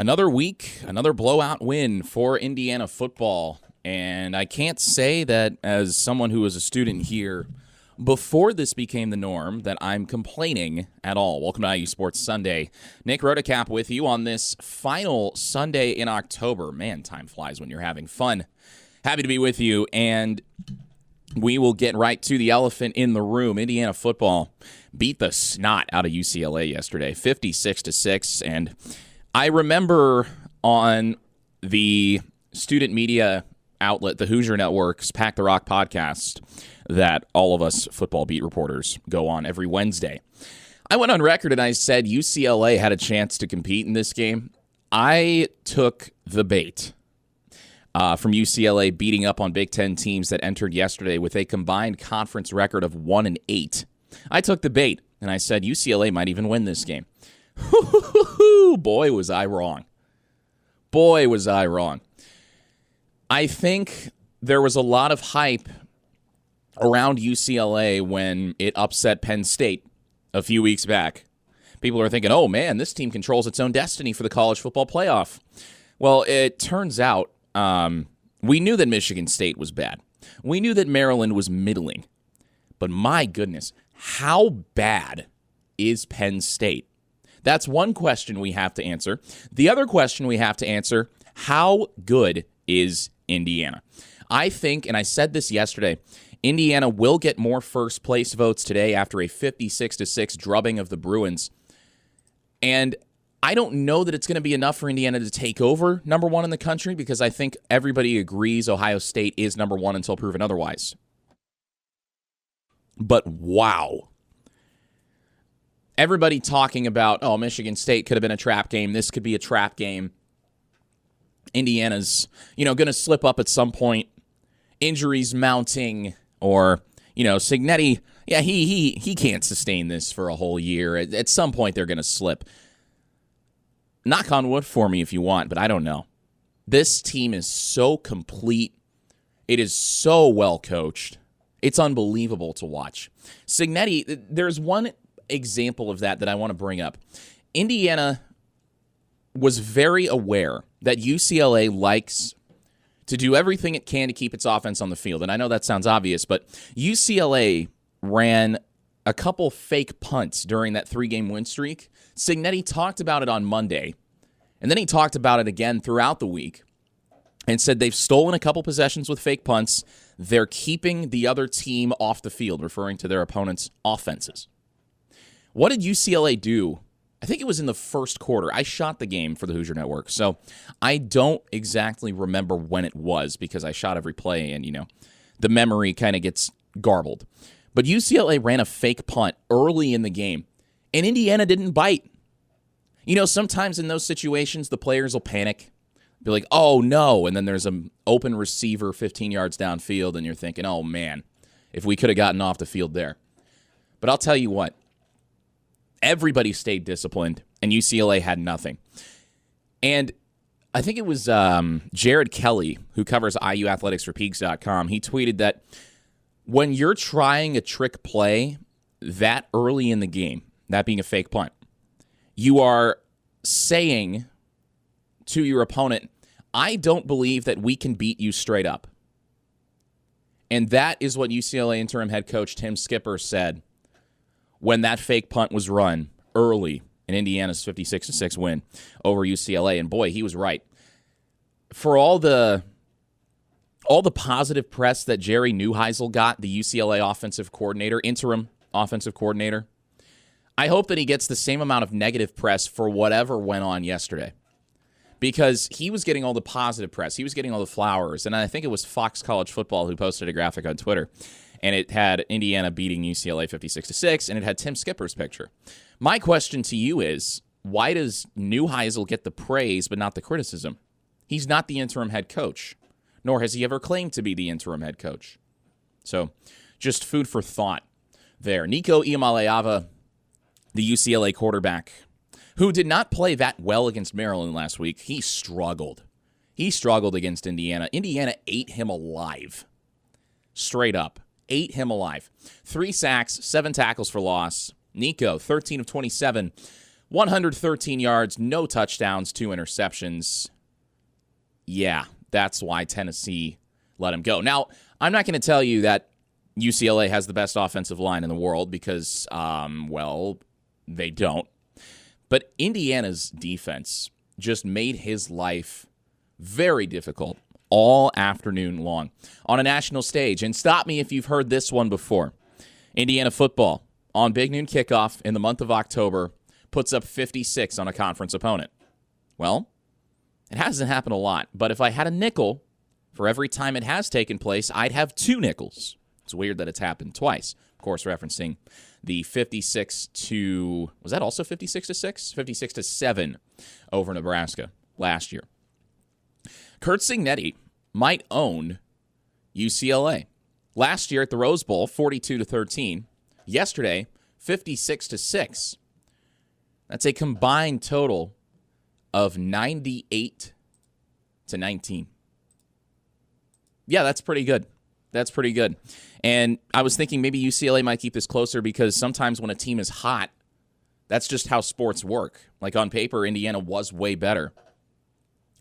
Another week, another blowout win for Indiana football. And I can't say that as someone who was a student here before this became the norm that I'm complaining at all. Welcome to IU Sports Sunday. Nick Rodecap with you on this final Sunday in October. Man, time flies when you're having fun. Happy to be with you, and we will get right to the elephant in the room. Indiana football beat the snot out of UCLA yesterday, 56-6, and I remember on the student media outlet, the Hoosier Network's Pack the Rock podcast that all of us football beat reporters go on every Wednesday. I went on record and I said UCLA had a chance to compete in this game. I took the bait from UCLA beating up on Big Ten teams that entered yesterday with a combined conference record of 1-8. I took the bait and I said UCLA might even win this game. Boy, was I wrong. Boy, was I wrong. I think there was a lot of hype around UCLA when it upset Penn State a few weeks back. People are thinking, oh man, this team controls its own destiny for the college football playoff. Well, it turns out we knew that Michigan State was bad. We knew that Maryland was middling. But my goodness, how bad is Penn State? That's one question we have to answer. The other question we have to answer, how good is Indiana? I think, and I said this yesterday, Indiana will get more first place votes today after a 56-6 drubbing of the Bruins. And I don't know that it's going to be enough for Indiana to take over number one in the country, because I think everybody agrees Ohio State is number one until proven otherwise. But wow. Everybody talking about, oh, Michigan State could have been a trap game. This could be a trap game. Indiana's, going to slip up at some point. Injuries mounting, or, Cignetti, yeah, he can't sustain this for a whole year. At some point, they're going to slip. Knock on wood for me if you want, but I don't know. This team is so complete. It is so well coached. It's unbelievable to watch. Cignetti, there's one example of that I want to bring up. Indiana was very aware that UCLA likes to do everything it can to keep its offense on the field. And I know that sounds obvious, but UCLA ran a couple fake punts during that 3-game win streak. Cignetti talked about it on Monday, and then he talked about it again throughout the week and said they've stolen a couple possessions with fake punts. They're keeping the other team off the field, referring to their opponent's offenses. What did UCLA do? I think it was in the first quarter. I shot the game for the Hoosier Network, so I don't exactly remember when it was because I shot every play and, the memory kind of gets garbled. But UCLA ran a fake punt early in the game, and Indiana didn't bite. Sometimes in those situations, the players will panic, be like, oh, no, and then there's an open receiver 15 yards downfield, and you're thinking, oh, man, if we could have gotten off the field there. But I'll tell you what. Everybody stayed disciplined, and UCLA had nothing. And I think it was Jared Kelly, who covers IU athletics for Peaks.com. He tweeted that when you're trying a trick play that early in the game, that being a fake punt, you are saying to your opponent, I don't believe that we can beat you straight up. And that is what UCLA interim head coach Tim Skipper said when that fake punt was run early in Indiana's 56-6 win over UCLA. And boy, he was right. For all the positive press that Jerry Neuheisel got, the UCLA offensive coordinator, interim offensive coordinator, I hope that he gets the same amount of negative press for whatever went on yesterday. Because he was getting all the positive press. He was getting all the flowers. And I think it was Fox College Football who posted a graphic on Twitter. And it had Indiana beating UCLA 56-6, and it had Tim Skipper's picture. My question to you is, why does Neuheisel get the praise but not the criticism? He's not the interim head coach, nor has he ever claimed to be the interim head coach. So, just food for thought there. Nico Iamaleava, the UCLA quarterback, who did not play that well against Maryland last week, he struggled. He struggled against Indiana. Indiana ate him alive. Straight up. Ate him alive. 3 sacks, 7 tackles for loss. Nico, 13 of 27, 113 yards, no touchdowns, 2 interceptions. Yeah, that's why Tennessee let him go. Now, I'm not going to tell you that UCLA has the best offensive line in the world because, well, they don't. But Indiana's defense just made his life very difficult all afternoon long on a national stage. And stop me if you've heard this one before. Indiana football on Big Noon Kickoff in the month of October puts up 56 on a conference opponent. Well, it hasn't happened a lot, but if I had a nickel for every time it has taken place, I'd have 2 nickels. It's weird that it's happened twice. Of course, referencing the 56 to, was that also 56 to 6? 56 to 7 over Nebraska last year. Curt Cignetti might own UCLA. Last year at the Rose Bowl, 42 to 13. Yesterday, 56 to 6. That's a combined total of 98 to 19. Yeah, that's pretty good. That's pretty good. And I was thinking maybe UCLA might keep this closer because sometimes when a team is hot, that's just how sports work. Like on paper, Indiana was way better.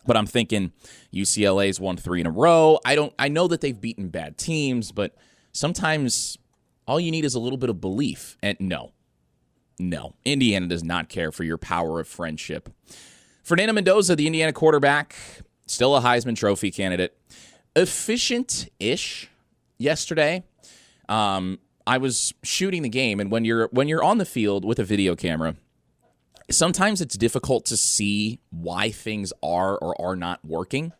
But I'm thinking UCLA's won 3 in a row. I know that they've beaten bad teams, but sometimes all you need is a little bit of belief. And no, Indiana does not care for your power of friendship. Fernando Mendoza, the Indiana quarterback, still a Heisman Trophy candidate. Efficient-ish yesterday. I was shooting the game, and when you're on the field with a video camera, sometimes it's difficult to see why things are or are not working.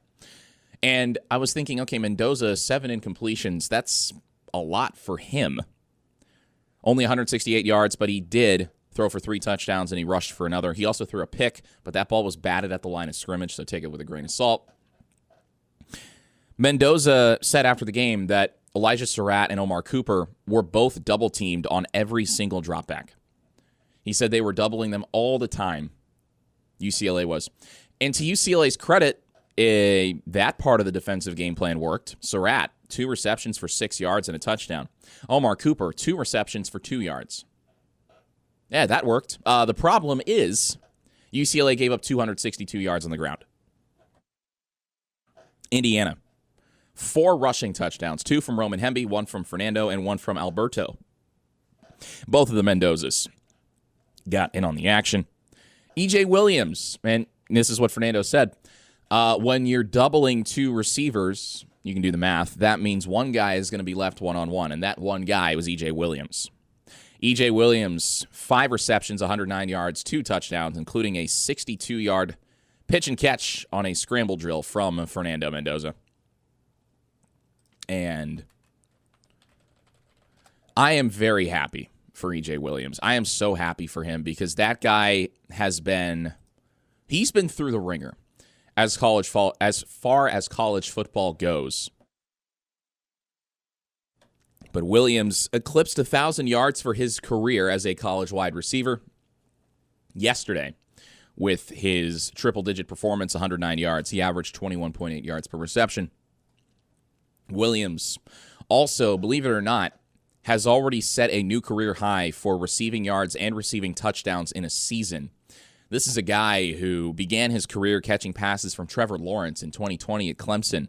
And I was thinking, okay, Mendoza, 7 incompletions, that's a lot for him. Only 168 yards, but he did throw for 3 touchdowns, and he rushed for another. He also threw a pick, but that ball was batted at the line of scrimmage, so take it with a grain of salt. Mendoza said after the game that Elijah Surratt and Omar Cooper were both double-teamed on every single dropback. He said they were doubling them all the time, UCLA was. And to UCLA's credit, that part of the defensive game plan worked. Surratt, 2 receptions for 6 yards and a touchdown. Omar Cooper, 2 receptions for 2 yards. Yeah, that worked. The problem is UCLA gave up 262 yards on the ground. Indiana, 4 rushing touchdowns, 2 from Roman Hemby, 1 from Fernando, and 1 from Alberto. Both of the Mendozas got in on the action. E.J. Williams, and this is what Fernando said, when you're doubling 2 receivers, you can do the math, that means one guy is going to be left one-on-one, and that one guy was E.J. Williams. E.J. Williams, 5 receptions, 109 yards, 2 touchdowns, including a 62-yard pitch and catch on a scramble drill from Fernando Mendoza. And I am very happy for E.J. Williams. I am so happy for him because that guy he's been through the ringer as far as college football goes. But Williams eclipsed 1,000 yards for his career as a college wide receiver yesterday with his triple-digit performance, 109 yards. He averaged 21.8 yards per reception. Williams also, believe it or not, has already set a new career high for receiving yards and receiving touchdowns in a season. This is a guy who began his career catching passes from Trevor Lawrence in 2020 at Clemson.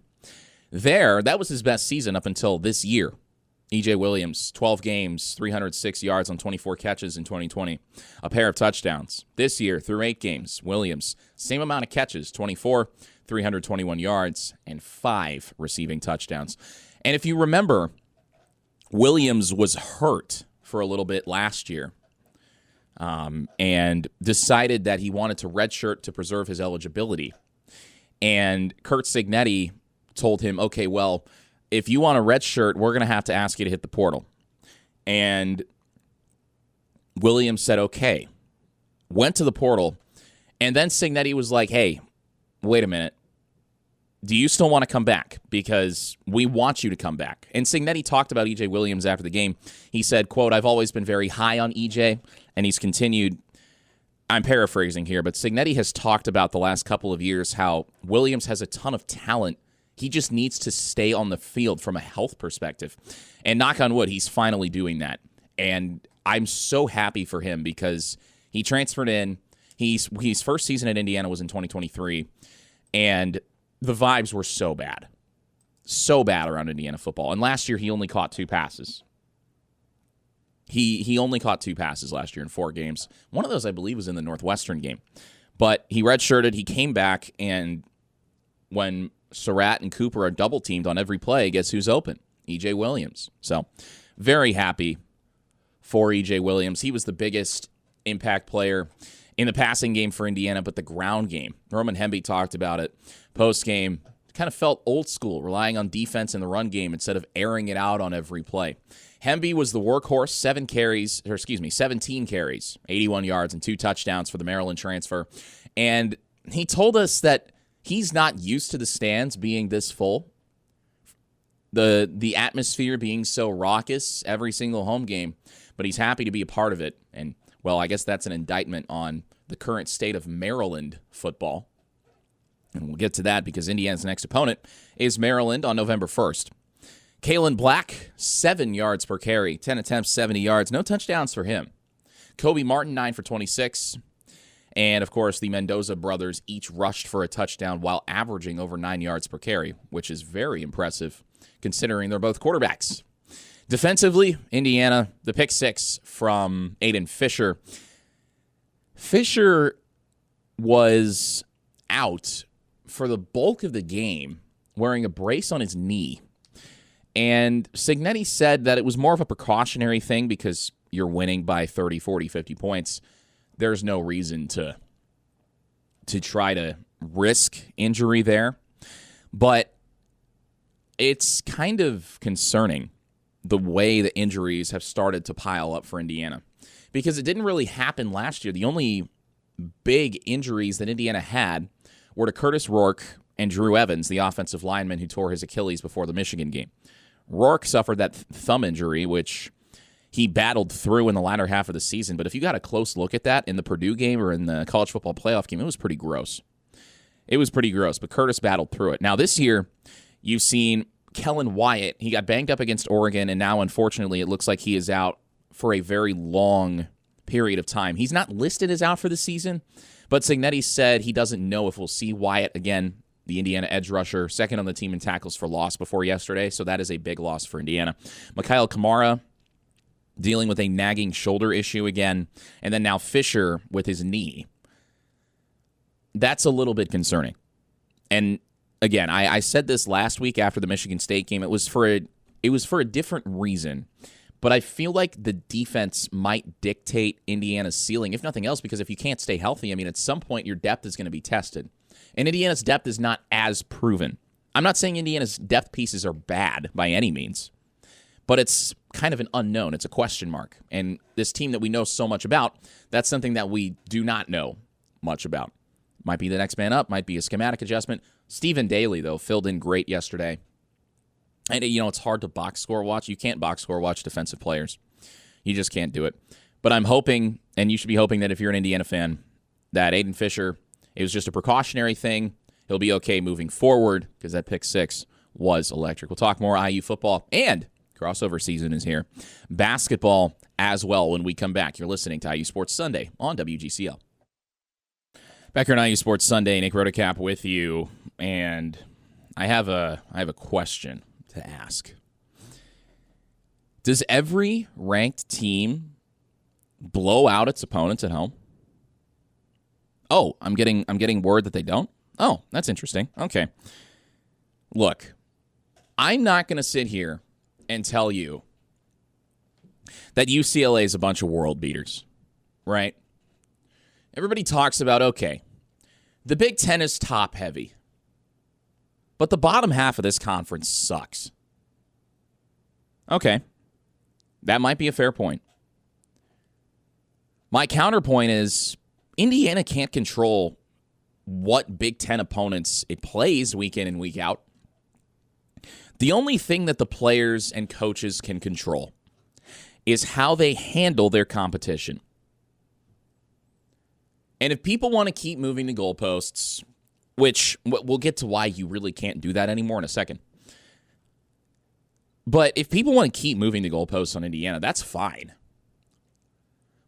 That was his best season up until this year. E.J. Williams, 12 games, 306 yards on 24 catches in 2020. A pair of touchdowns. This year, through 8 games, Williams, same amount of catches, 24, 321 yards, and 5 receiving touchdowns. And if you remember, Williams was hurt for a little bit last year and decided that he wanted to redshirt to preserve his eligibility. And Curt Cignetti told him, okay, well, if you want a redshirt, we're going to have to ask you to hit the portal. And Williams said, okay, went to the portal, and then Cignetti was like, hey, wait a minute. Do you still want to come back? Because we want you to come back. And Cignetti talked about E.J. Williams after the game. He said, quote, I've always been very high on E.J., and he's continued, I'm paraphrasing here, but Cignetti has talked about the last couple of years how Williams has a ton of talent. He just needs to stay on the field from a health perspective. And knock on wood, he's finally doing that. And I'm so happy for him because he transferred in, His first season at Indiana was in 2023, and the vibes were so bad around Indiana football. And last year, he only caught 2 passes. He only caught 2 passes last year in 4 games. One of those, I believe, was in the Northwestern game. But he redshirted. He came back, and when Surratt and Cooper are double-teamed on every play, guess who's open? E.J. Williams. So very happy for E.J. Williams. He was the biggest impact player in the passing game for Indiana, but the ground game. Roman Hemby talked about it post-game. Kind of felt old school, relying on defense in the run game instead of airing it out on every play. Hemby was the workhorse, 17 carries, 81 yards, and 2 touchdowns for the Maryland transfer. And he told us that he's not used to the stands being this full, the atmosphere being so raucous every single home game, but he's happy to be a part of it. And, well, I guess that's an indictment on the current state of Maryland football. And we'll get to that because Indiana's next opponent is Maryland on November 1st. Kalen Black, 7 yards per carry, 10 attempts, 70 yards. No touchdowns for him. Kobe Martin, 9 for 26. And, of course, the Mendoza brothers each rushed for a touchdown while averaging over 9 yards per carry, which is very impressive considering they're both quarterbacks. Defensively, Indiana, the pick 6 from Aiden Fisher. Fisher was out for the bulk of the game wearing a brace on his knee. And Cignetti said that it was more of a precautionary thing because you're winning by 30, 40, 50 points. There's no reason to try to risk injury there. But it's kind of concerning the way the injuries have started to pile up for Indiana because it didn't really happen last year. The only big injuries that Indiana had were to Curtis Rourke and Drew Evans, the offensive lineman who tore his Achilles before the Michigan game. Rourke suffered that thumb injury, which he battled through in the latter half of the season. But if you got a close look at that in the Purdue game or in the college football playoff game, it was pretty gross. But Curtis battled through it. Now, this year, you've seen Kellen Wyatt. He got banged up against Oregon, and now, unfortunately, it looks like he is out for a very long period of time. He's not listed as out for the season, but Cignetti said he doesn't know if we'll see Wyatt again, the Indiana edge rusher, second on the team in tackles for loss before yesterday, so that is a big loss for Indiana. Mikhail Kamara dealing with a nagging shoulder issue again, and then now Fisher with his knee. That's a little bit concerning. And again, I said this last week after the Michigan State game. It was for a different reason. But I feel like the defense might dictate Indiana's ceiling, if nothing else, because if you can't stay healthy, I mean, at some point your depth is going to be tested. And Indiana's depth is not as proven. I'm not saying Indiana's depth pieces are bad by any means, but it's kind of an unknown. It's a question mark. And this team that we know so much about, that's something that we do not know much about. Might be the next man up, might be a schematic adjustment. Stephen Daly, though, filled in great yesterday. And, it's hard to box score watch. You can't box score watch defensive players. You just can't do it. But I'm hoping, and you should be hoping that if you're an Indiana fan, that Aiden Fisher, it was just a precautionary thing. He'll be okay moving forward because that pick 6 was electric. We'll talk more IU football, and crossover season is here. Basketball as well when we come back. You're listening to IU Sports Sunday on WGCL. Back here on IU Sports Sunday, Nick Rotocap with you, and I have a question to ask. Does every ranked team blow out its opponents at home? Oh, I'm getting word that they don't? Oh, that's interesting. Okay. Look, I'm not going to sit here and tell you that UCLA is a bunch of world beaters, right? Everybody talks about, okay, the Big Ten is top heavy, but the bottom half of this conference sucks. Okay, that might be a fair point. My counterpoint is Indiana can't control what Big Ten opponents it plays week in and week out. The only thing that the players and coaches can control is how they handle their competition. And if people want to keep moving the goalposts, which we'll get to why you really can't do that anymore in a second. But if people want to keep moving the goalposts on Indiana, that's fine.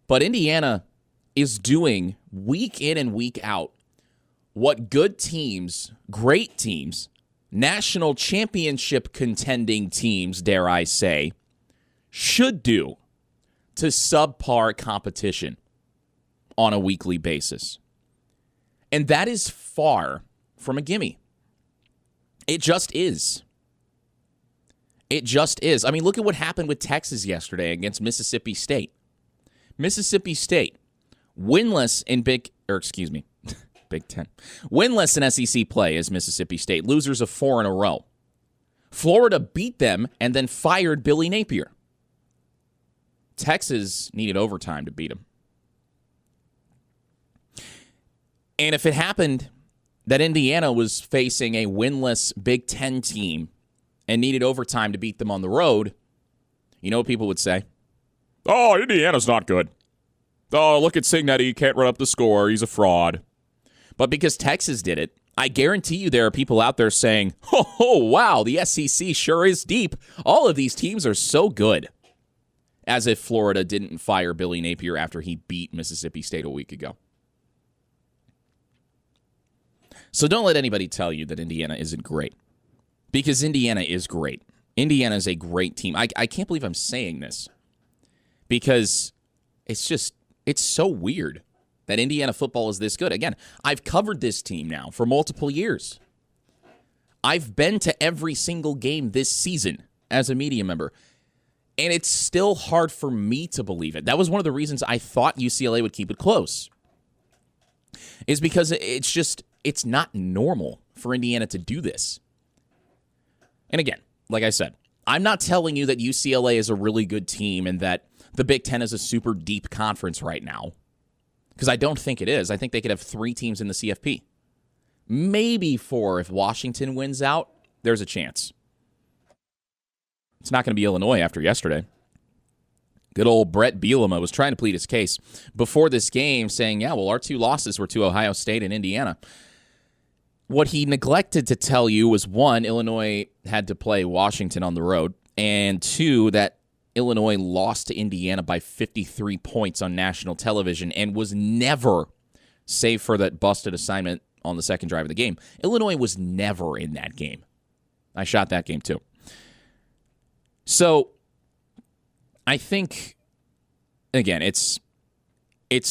But Indiana is doing week in and week out what good teams, great teams, national championship contending teams, dare I say, should do to subpar competition on a weekly basis. And that is far from a gimme. It just is. It just is. I mean, look at what happened with Texas yesterday against Mississippi State. Mississippi State, winless in Big Ten. Winless in SEC play is Mississippi State, losers of 4 in a row. Florida beat them and then fired Billy Napier. Texas needed overtime to beat them. And if it happened that Indiana was facing a winless Big Ten team and needed overtime to beat them on the road, you know what people would say? Oh, Indiana's not good. Oh, look at Cignetti. He can't run up the score. He's a fraud. But because Texas did it, I guarantee you there are people out there saying, oh, wow, the SEC sure is deep. All of these teams are so good. As if Florida didn't fire Billy Napier after he beat Mississippi State a week ago. So don't let anybody tell you that Indiana isn't great. Because Indiana is great. Indiana is a great team. I can't believe I'm saying this. Because it's so weird that Indiana football is this good. Again, I've covered this team now for multiple years. I've been to every single game this season as a media member. And it's still hard for me to believe it. That was one of the reasons I thought UCLA would keep it close. Is because it's not normal for Indiana to do this. And again, like I said, I'm not telling you that UCLA is a really good team and that the Big Ten is a super deep conference right now. Because I don't think it is. I think they could have 3 teams in the CFP. Maybe 4 if Washington wins out. There's a chance. It's not going to be Illinois after yesterday. Good old Brett Bielema was trying to plead his case before this game, saying, yeah, well, our 2 losses were to Ohio State and Indiana. What he neglected to tell you was, 1, Illinois had to play Washington on the road, and 2, that Illinois lost to Indiana by 53 points on national television and was never, save for that busted assignment on the second drive of the game, Illinois was never in that game. I shot that game too. So I think, again, it's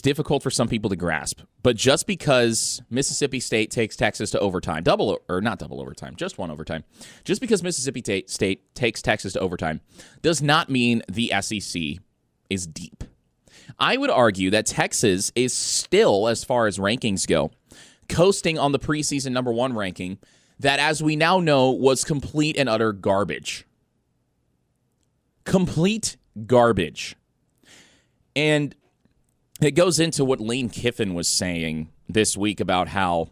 difficult for some people to grasp, but just because Mississippi State takes Texas to overtime, just one overtime, just because Mississippi State takes Texas to overtime does not mean the SEC is deep. I would argue that Texas is still, as far as rankings go, coasting on the preseason number 1 ranking that, as we now know, was complete and utter garbage. Complete garbage. And it goes into what Lane Kiffin was saying this week about how,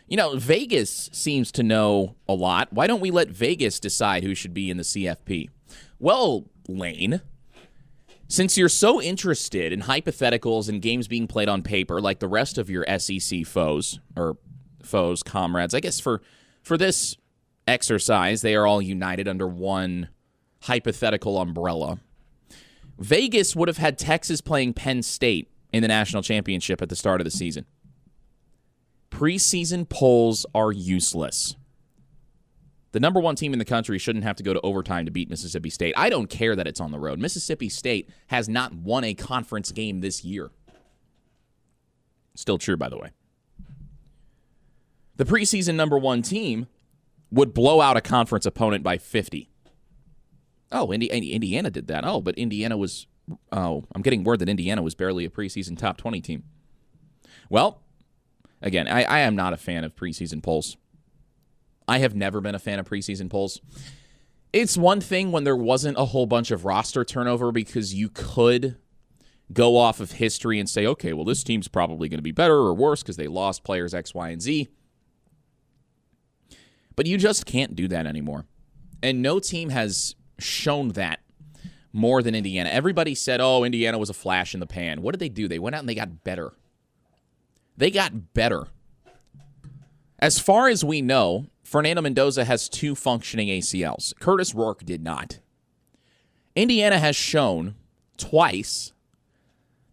Vegas seems to know a lot. Why don't we let Vegas decide who should be in the CFP? Well, Lane, since you're so interested in hypotheticals and games being played on paper like the rest of your SEC comrades, I guess for this exercise, they are all united under one hypothetical umbrella. Vegas would have had Texas playing Penn State in the national championship at the start of the season. Preseason polls are useless. The number 1 team in the country shouldn't have to go to overtime to beat Mississippi State. I don't care that it's on the road. Mississippi State has not won a conference game this year. Still true, by the way. The preseason number 1 team would blow out a conference opponent by 50. Oh, Indiana did that. Oh, but Indiana was... Oh, I'm getting word that Indiana was barely a preseason top 20 team. Well, again, I am not a fan of preseason polls. I have never been a fan of preseason polls. It's one thing when there wasn't a whole bunch of roster turnover because you could go off of history and say, okay, well, this team's probably going to be better or worse because they lost players X, Y, and Z. But you just can't do that anymore. And no team has shown that more than Indiana. Everybody said, oh, Indiana was a flash in the pan. What did they do? They went out and they got better. They got better. As far as we know, Fernando Mendoza has 2 functioning ACLs. Curtis Rourke did not. Indiana has shown twice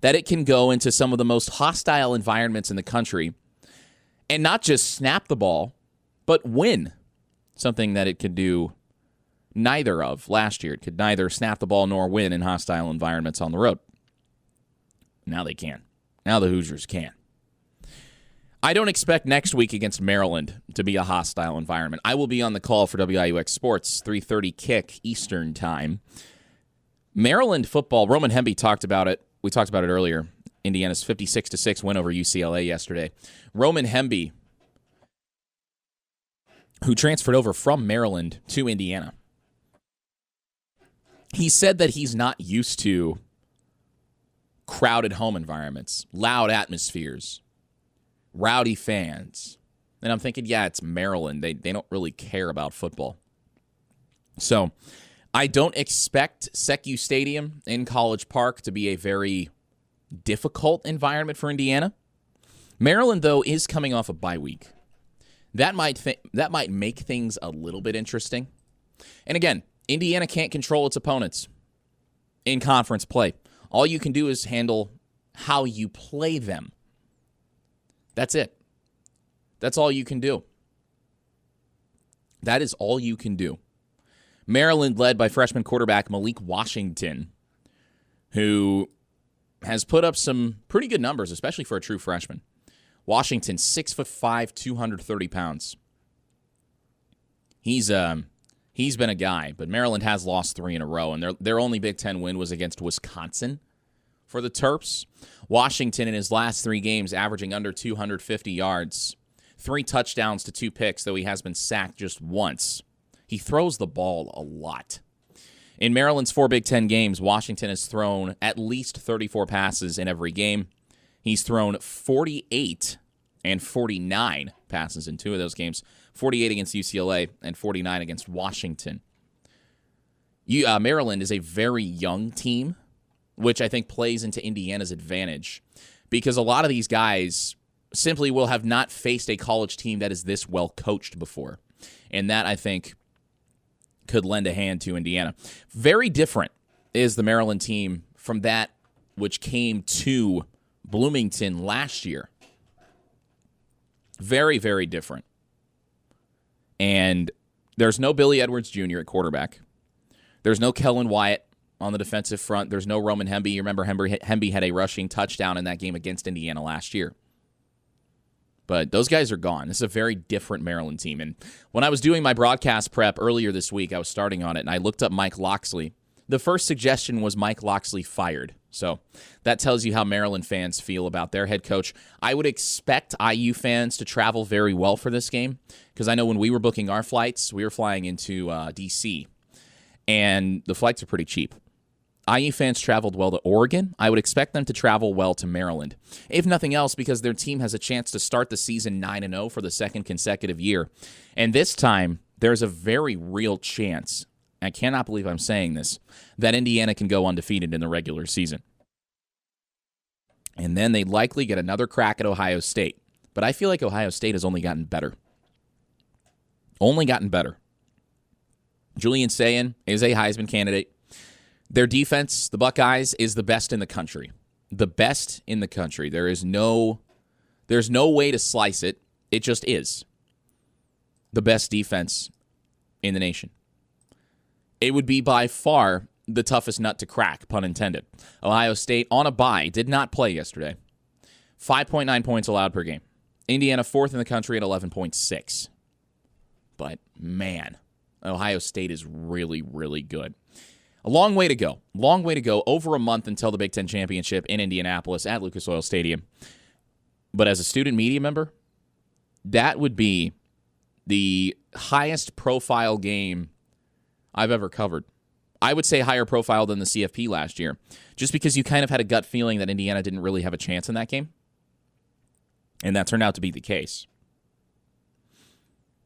that it can go into some of the most hostile environments in the country and not just snap the ball, but win. Something that it could do neither of last year. It could neither snap the ball nor win in hostile environments on the road. Now they can. Now the Hoosiers can. I don't expect next week against Maryland to be a hostile environment. I will be on the call for WIUX Sports, 3:30 kick Eastern time. Maryland football, Roman Hemby talked about it. We talked about it earlier. Indiana's 56-6 win over UCLA yesterday. Roman Hemby, who transferred over from Maryland to Indiana, he said that he's not used to crowded home environments, loud atmospheres, rowdy fans. And I'm thinking, yeah, it's Maryland. They don't really care about football. So I don't expect Secu Stadium in College Park to be a very difficult environment for Indiana. Maryland, though, is coming off a bye week. That might make things a little bit interesting. And again, Indiana can't control its opponents in conference play. All you can do is handle how you play them. That's it. That's all you can do. That is all you can do. Maryland led by freshman quarterback Malik Washington, who has put up some pretty good numbers, especially for a true freshman. Washington, 6'5", 230 pounds. He's been a guy, but Maryland has lost 3 in a row, and their only Big Ten win was against Wisconsin for the Terps. Washington in his last 3 games averaging under 250 yards, 3 touchdowns to 2 picks, though he has been sacked just once. He throws the ball a lot. In Maryland's 4 Big Ten games, Washington has thrown at least 34 passes in every game. He's thrown 48 and 49 passes in 2 of those games, 48 against UCLA and 49 against Washington. Maryland is a very young team, which I think plays into Indiana's advantage because a lot of these guys simply will have not faced a college team that is this well coached before. And that, I think, could lend a hand to Indiana. Very different is the Maryland team from that which came to Bloomington last year. Very, very different. And there's no Billy Edwards Jr. at quarterback. There's no Kellen Wyatt on the defensive front. There's no Roman Hemby. You remember Hemby had a rushing touchdown in that game against Indiana last year. But those guys are gone. This is a very different Maryland team. And when I was doing my broadcast prep earlier this week, I was starting on it, and I looked up Mike Locksley. The first suggestion was Mike Locksley fired. So that tells you how Maryland fans feel about their head coach. I would expect IU fans to travel very well for this game because I know when we were booking our flights, we were flying into D.C., and the flights are pretty cheap. IU fans traveled well to Oregon. I would expect them to travel well to Maryland. If nothing else, because their team has a chance to start the season 9-0 for the second consecutive year. And this time, there's a very real chance, I cannot believe I'm saying this, that Indiana can go undefeated in the regular season. And then they'd likely get another crack at Ohio State. But I feel like Ohio State has only gotten better. Only gotten better. Julian Sayin is a Heisman candidate. Their defense, the Buckeyes, is the best in the country. The best in the country. There's no way to slice it. It just is. The best defense in the nation. It would be by far the toughest nut to crack, pun intended. Ohio State on a bye did not play yesterday. 5.9 points allowed per game. Indiana 4th in the country at 11.6. But man, Ohio State is really, really good. A long way to go. Long way to go. Over a month until the Big Ten Championship in Indianapolis at Lucas Oil Stadium. But as a student media member, that would be the highest profile game I've ever covered. I would say higher profile than the CFP last year, just because you kind of had a gut feeling that Indiana didn't really have a chance in that game. And that turned out to be the case.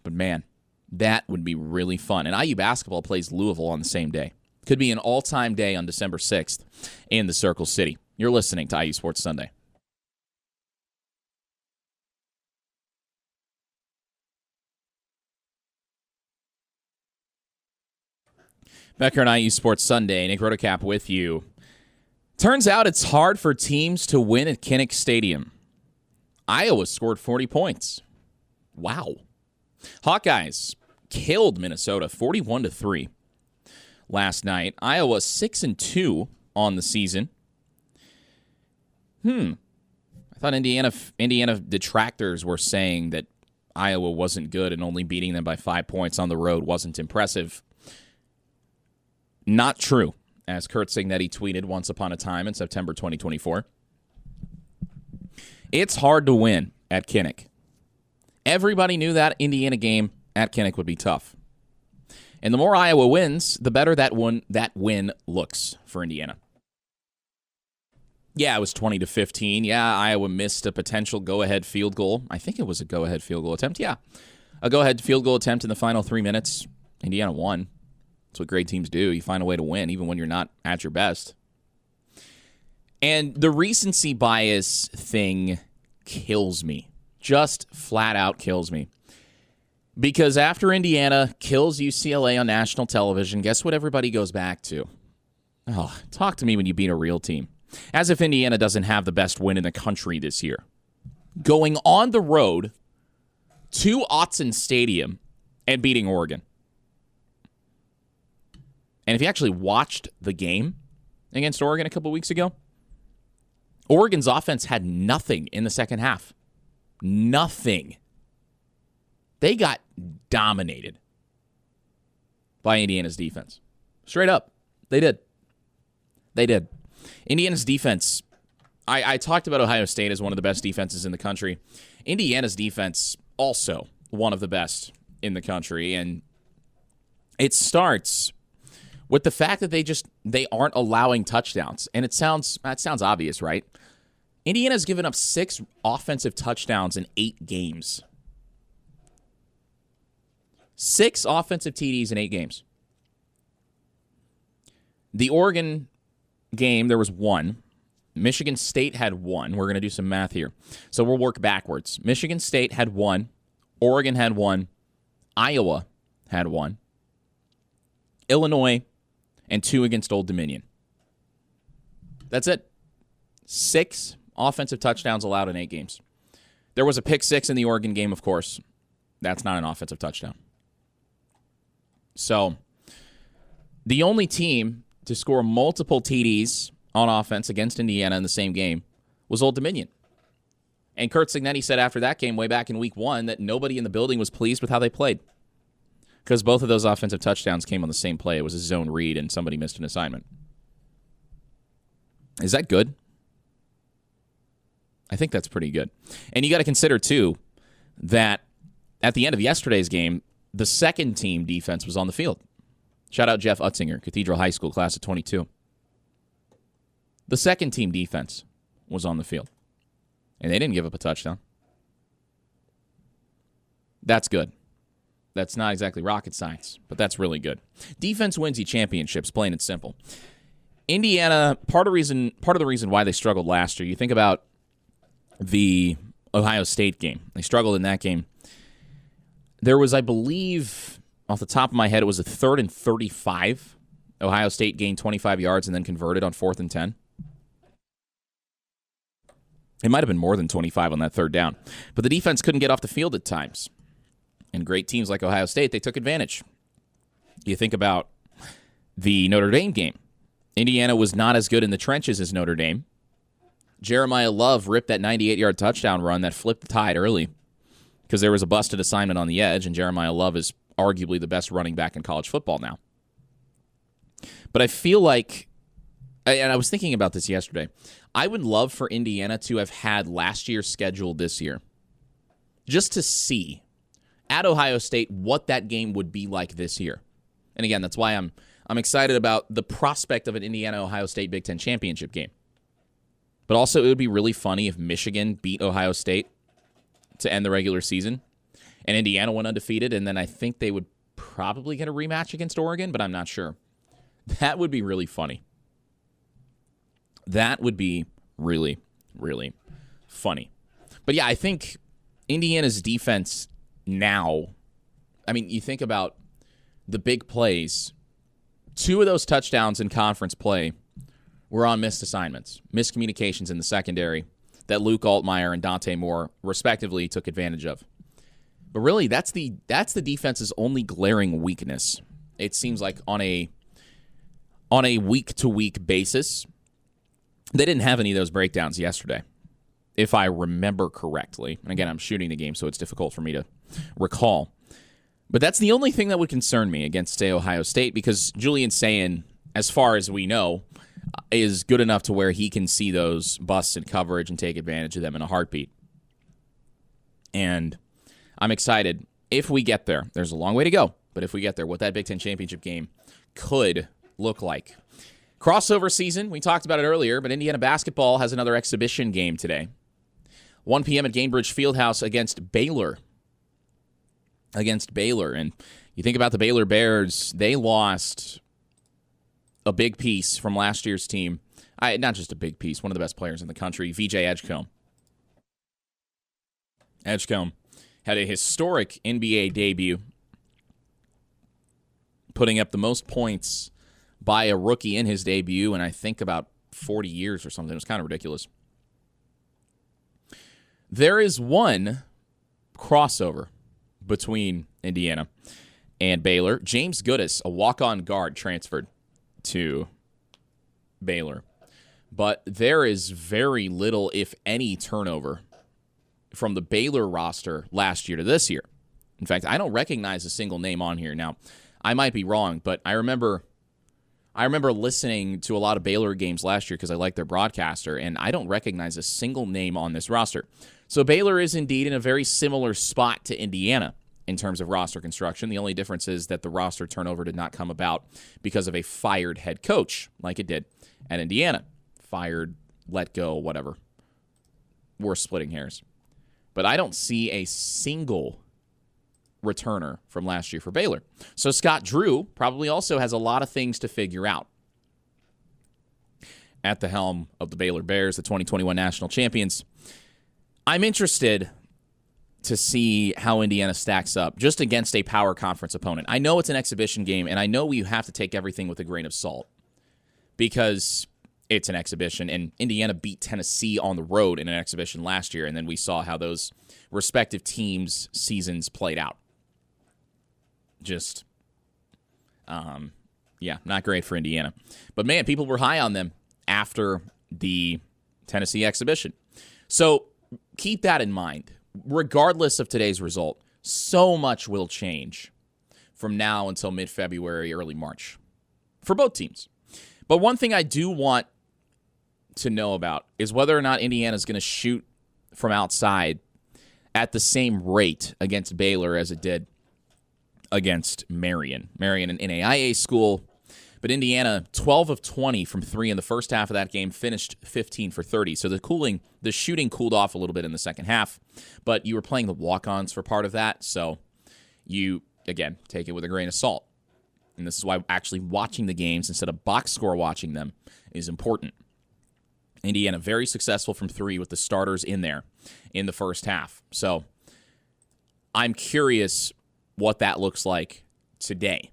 But man, that would be really fun. And IU basketball plays Louisville on the same day. Could be an all-time day on December 6th in the Circle City. You're listening to IU Sports Sunday. Back here on IU Sports Sunday, Nick Rotocap with you. Turns out it's hard for teams to win at Kinnick Stadium. Iowa scored 40 points. Wow. Hawkeyes killed Minnesota 41-3 last night. Iowa 6-2 on the season. I thought Indiana detractors were saying that Iowa wasn't good and only beating them by 5 points on the road wasn't impressive. Not true, as Curt Cignetti tweeted once upon a time in September 2024. It's hard to win at Kinnick. Everybody knew that Indiana game at Kinnick would be tough. And the more Iowa wins, the better that win looks for Indiana. Yeah, it was 20-15. Yeah, Iowa missed a potential go-ahead field goal. I think it was a go-ahead field goal attempt. Yeah, a go-ahead field goal attempt in the final 3 minutes. Indiana won. That's what great teams do. You find a way to win, even when you're not at your best. And the recency bias thing kills me. Just flat out kills me. Because after Indiana kills UCLA on national television, guess what everybody goes back to? Oh, talk to me when you beat a real team. As if Indiana doesn't have the best win in the country this year. Going on the road to Autzen Stadium and beating Oregon. And if you actually watched the game against Oregon a couple weeks ago, Oregon's offense had nothing in the second half. Nothing. They got dominated by Indiana's defense. Straight up. They did. Indiana's defense, I talked about Ohio State as one of the best defenses in the country. Indiana's defense, also one of the best in the country. And it starts with the fact that they aren't allowing touchdowns. And that sounds obvious, right? Indiana's given up 6 offensive touchdowns in 8 games. 6 offensive TDs in 8 games. The Oregon game, there was 1. Michigan State had 1. We're going to do some math here. So we'll work backwards. Michigan State had 1. Oregon had 1. Iowa had 1. Illinois and 2 against Old Dominion. That's it. 6 offensive touchdowns allowed in 8 games. There was a pick 6 in the Oregon game, of course. That's not an offensive touchdown. So, the only team to score multiple TDs on offense against Indiana in the same game was Old Dominion. And Curt Cignetti said after that game way back in week 1 that nobody in the building was pleased with how they played. Because both of those offensive touchdowns came on the same play. It was a zone read and somebody missed an assignment. Is that good? I think that's pretty good. And you got to consider, too, that at the end of yesterday's game, the second team defense was on the field. Shout out Jeff Utzinger, Cathedral High School, class of 22. The second team defense was on the field. And they didn't give up a touchdown. That's good. That's not exactly rocket science, but that's really good. Defense wins you championships, plain and simple. Indiana, part of the reason why they struggled last year, you think about the Ohio State game. They struggled in that game. There was, I believe, off the top of my head, it was a 3rd and 35. Ohio State gained 25 yards and then converted on 4th and 10. It might have been more than 25 on that 3rd down. But the defense couldn't get off the field at times. And great teams like Ohio State, they took advantage. You think about the Notre Dame game. Indiana was not as good in the trenches as Notre Dame. Jeremiah Love ripped that 98-yard touchdown run that flipped the tide early because there was a busted assignment on the edge, and Jeremiah Love is arguably the best running back in college football now. But I feel like, and I was thinking about this yesterday, I would love for Indiana to have had last year's schedule this year just to see at Ohio State what that game would be like this year. And again, that's why I'm excited about the prospect of an Indiana-Ohio State Big Ten championship game. But also, it would be really funny if Michigan beat Ohio State to end the regular season, and Indiana went undefeated, and then I think they would probably get a rematch against Oregon, but I'm not sure. That would be really funny. That would be really, really funny. But yeah, I think Indiana's defense now, I mean, you think about the big plays. 2 of those touchdowns in conference play were on missed assignments, miscommunications in the secondary that Luke Altmaier and Dante Moore respectively took advantage of. But really, that's the defense's only glaring weakness. It seems like on a week-to-week basis, they didn't have any of those breakdowns yesterday, if I remember correctly. And again, I'm shooting the game, so it's difficult for me to recall. But that's the only thing that would concern me against, say, Ohio State, because Julian Sayin, as far as we know, is good enough to where he can see those busts in coverage and take advantage of them in a heartbeat. And I'm excited. If we get there, there's a long way to go, but if we get there, what that Big Ten championship game could look like. Crossover season, we talked about it earlier, but Indiana basketball has another exhibition game today. 1 p.m. at Gainbridge Fieldhouse against Baylor. And you think about the Baylor Bears, they lost a big piece from last year's team. Not just a big piece, one of the best players in the country, VJ Edgecombe. Edgecombe had a historic NBA debut, putting up the most points by a rookie in his debut in, I think, about 40 years or something. It was kind of ridiculous. There is one crossover between Indiana and Baylor. James Goodis, a walk-on guard, transferred to Baylor. But there is very little, if any, turnover from the Baylor roster last year to this year. In fact, I don't recognize a single name on here. Now, I might be wrong, but I remember listening to a lot of Baylor games last year because I like their broadcaster, and I don't recognize a single name on this roster. So Baylor is indeed in a very similar spot to Indiana in terms of roster construction. The only difference is that the roster turnover did not come about because of a fired head coach like it did at Indiana. Fired, let go, whatever. We're splitting hairs. But I don't see a single returner from last year for Baylor. So Scott Drew probably also has a lot of things to figure out at the helm of the Baylor Bears, the 2021 national champions. I'm interested to see how Indiana stacks up just against a power conference opponent. I know it's an exhibition game, and I know you have to take everything with a grain of salt because it's an exhibition, and Indiana beat Tennessee on the road in an exhibition last year, and then we saw how those respective teams' seasons played out. Just, not great for Indiana. But, man, people were high on them after the Tennessee exhibition. So keep that in mind. Regardless of today's result, so much will change from now until mid-February, early March for both teams. But one thing I do want to know about is whether or not Indiana is going to shoot from outside at the same rate against Baylor as it did against Marion. Marion, an NAIA school, but Indiana, 12 of 20 from 3 in the first half of that game, finished 15 for 30. So the shooting cooled off a little bit in the second half, but you were playing the walk-ons for part of that, so you, again, take it with a grain of salt. And this is why actually watching the games instead of box score watching them is important. Indiana very successful from 3 with the starters in there in the first half. So I'm curious what that looks like today.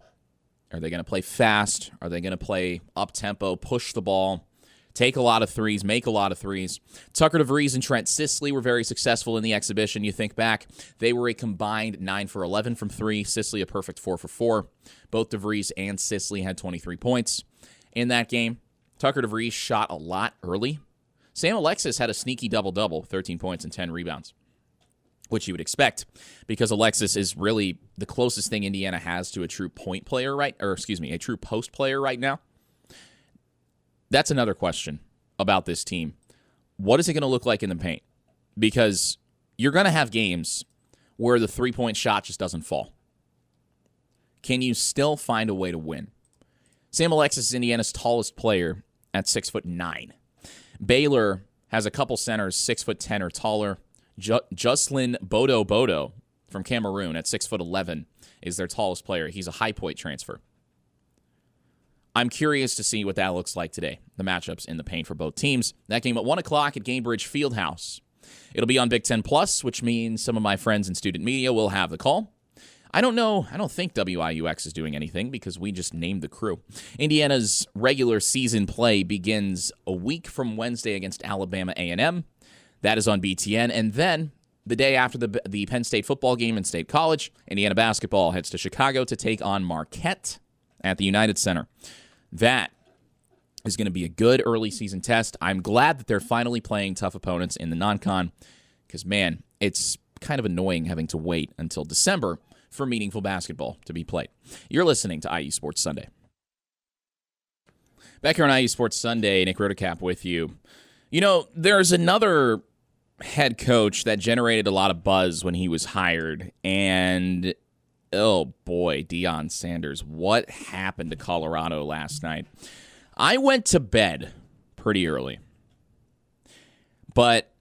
Are they going to play fast? Are they going to play up-tempo, push the ball, take a lot of threes, make a lot of threes? Tucker DeVries and Trent Sisley were very successful in the exhibition. You think back, they were a combined 9 for 11 from 3. Sisley a perfect 4 for 4. Both DeVries and Sisley had 23 points in that game. Tucker DeVries shot a lot early. Sam Alexis had a sneaky double-double, 13 points and 10 rebounds, which you would expect because Alexis is really the closest thing Indiana has to a true point player, a true post player right now. That's another question about this team. What is it going to look like in the paint? Because you're going to have games where the three-point shot just doesn't fall. Can you still find a way to win? Sam Alexis is Indiana's tallest player at 6'9". Baylor has a couple centers 6'10" or taller. Jocelyn Bodo from Cameroon at 6'11" is their tallest player. He's a High Point transfer. I'm curious to see what that looks like today, the matchups in the paint for both teams. That game at 1 o'clock at Gainbridge Fieldhouse. It'll be on Big Ten Plus, which means some of my friends in student media will have the call. I don't know. I don't think WIUX is doing anything because we just named the crew. Indiana's regular season play begins a week from Wednesday against Alabama A&M. That is on BTN. And then the day after the Penn State football game in State College, Indiana basketball heads to Chicago to take on Marquette at the United Center. That is going to be a good early season test. I'm glad that they're finally playing tough opponents in the non-con because, man, it's kind of annoying having to wait until December for meaningful basketball to be played. You're listening to IU Sports Sunday. Back here on IU Sports Sunday, Nick Rotocap with you. You know, there's another head coach that generated a lot of buzz when he was hired, and oh boy, Deion Sanders. What happened to Colorado last night? I went to bed pretty early, but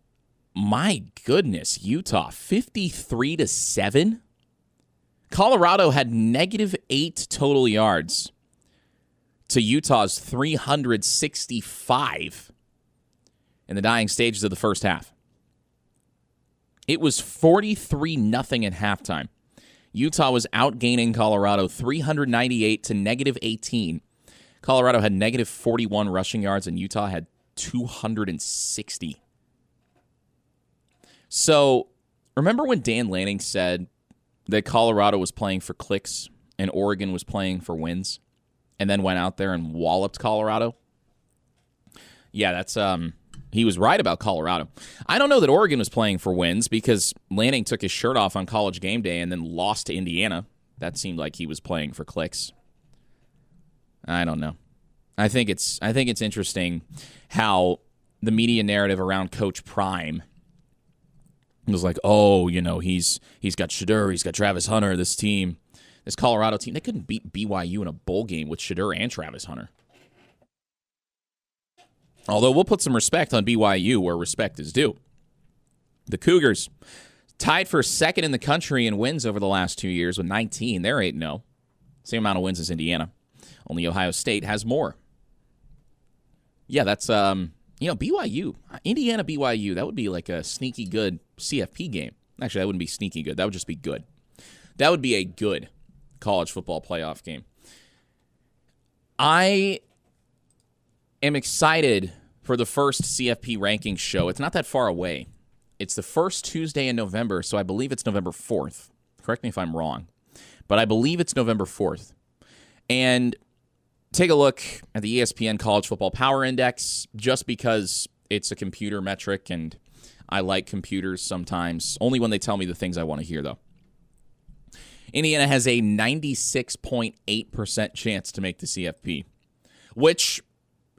my goodness, Utah, 53-7? Colorado had -8 total yards to Utah's 365 in the dying stages of the first half. It was 43-0 at halftime. Utah was outgaining Colorado 398 to -18. Colorado had -41 rushing yards, and Utah had 260. So, remember when Dan Lanning said that Colorado was playing for clicks and Oregon was playing for wins, and then went out there and walloped Colorado? Yeah, that's he was right about Colorado. I don't know that Oregon was playing for wins because Lanning took his shirt off on College game day and then lost to Indiana. That seemed like he was playing for clicks. I don't know. I think it's interesting how the media narrative around Coach Prime was like, oh, you know, he's got Shedeur, he's got Travis Hunter, this Colorado team, they couldn't beat BYU in a bowl game with Shedeur and Travis Hunter. Although we'll put some respect on BYU where respect is due. The Cougars tied for second in the country in wins over the last 2 years with 19. They're 8-0. Same amount of wins as Indiana. Only Ohio State has more. Yeah, that's, BYU. Indiana BYU, that would be like a sneaky good CFP game. Actually, that wouldn't be sneaky good. That would just be good. That would be a good college football playoff game. I am excited for the first CFP rankings show. It's not that far away. It's the first Tuesday in November, so I believe it's November 4th. Correct me if I'm wrong, but I believe it's November 4th. And take a look at the ESPN College Football Power Index, just because it's a computer metric, and I like computers sometimes, only when they tell me the things I want to hear, though. Indiana has a 96.8% chance to make the CFP, which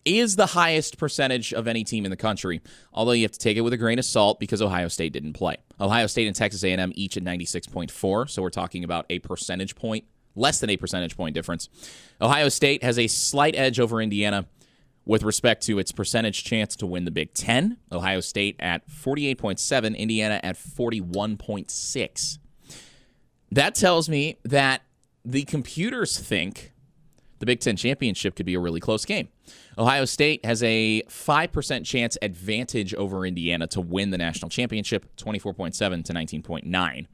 is the highest percentage of any team in the country, although you have to take it with a grain of salt because Ohio State didn't play. Ohio State and Texas A&M each at 96.4, so we're talking about a percentage point, less than a percentage point difference. Ohio State has a slight edge over Indiana with respect to its percentage chance to win the Big Ten. Ohio State at 48.7, Indiana at 41.6. That tells me that the computers think the Big Ten championship could be a really close game. Ohio State has a 5% chance advantage over Indiana to win the national championship, 24.7 to 19.9.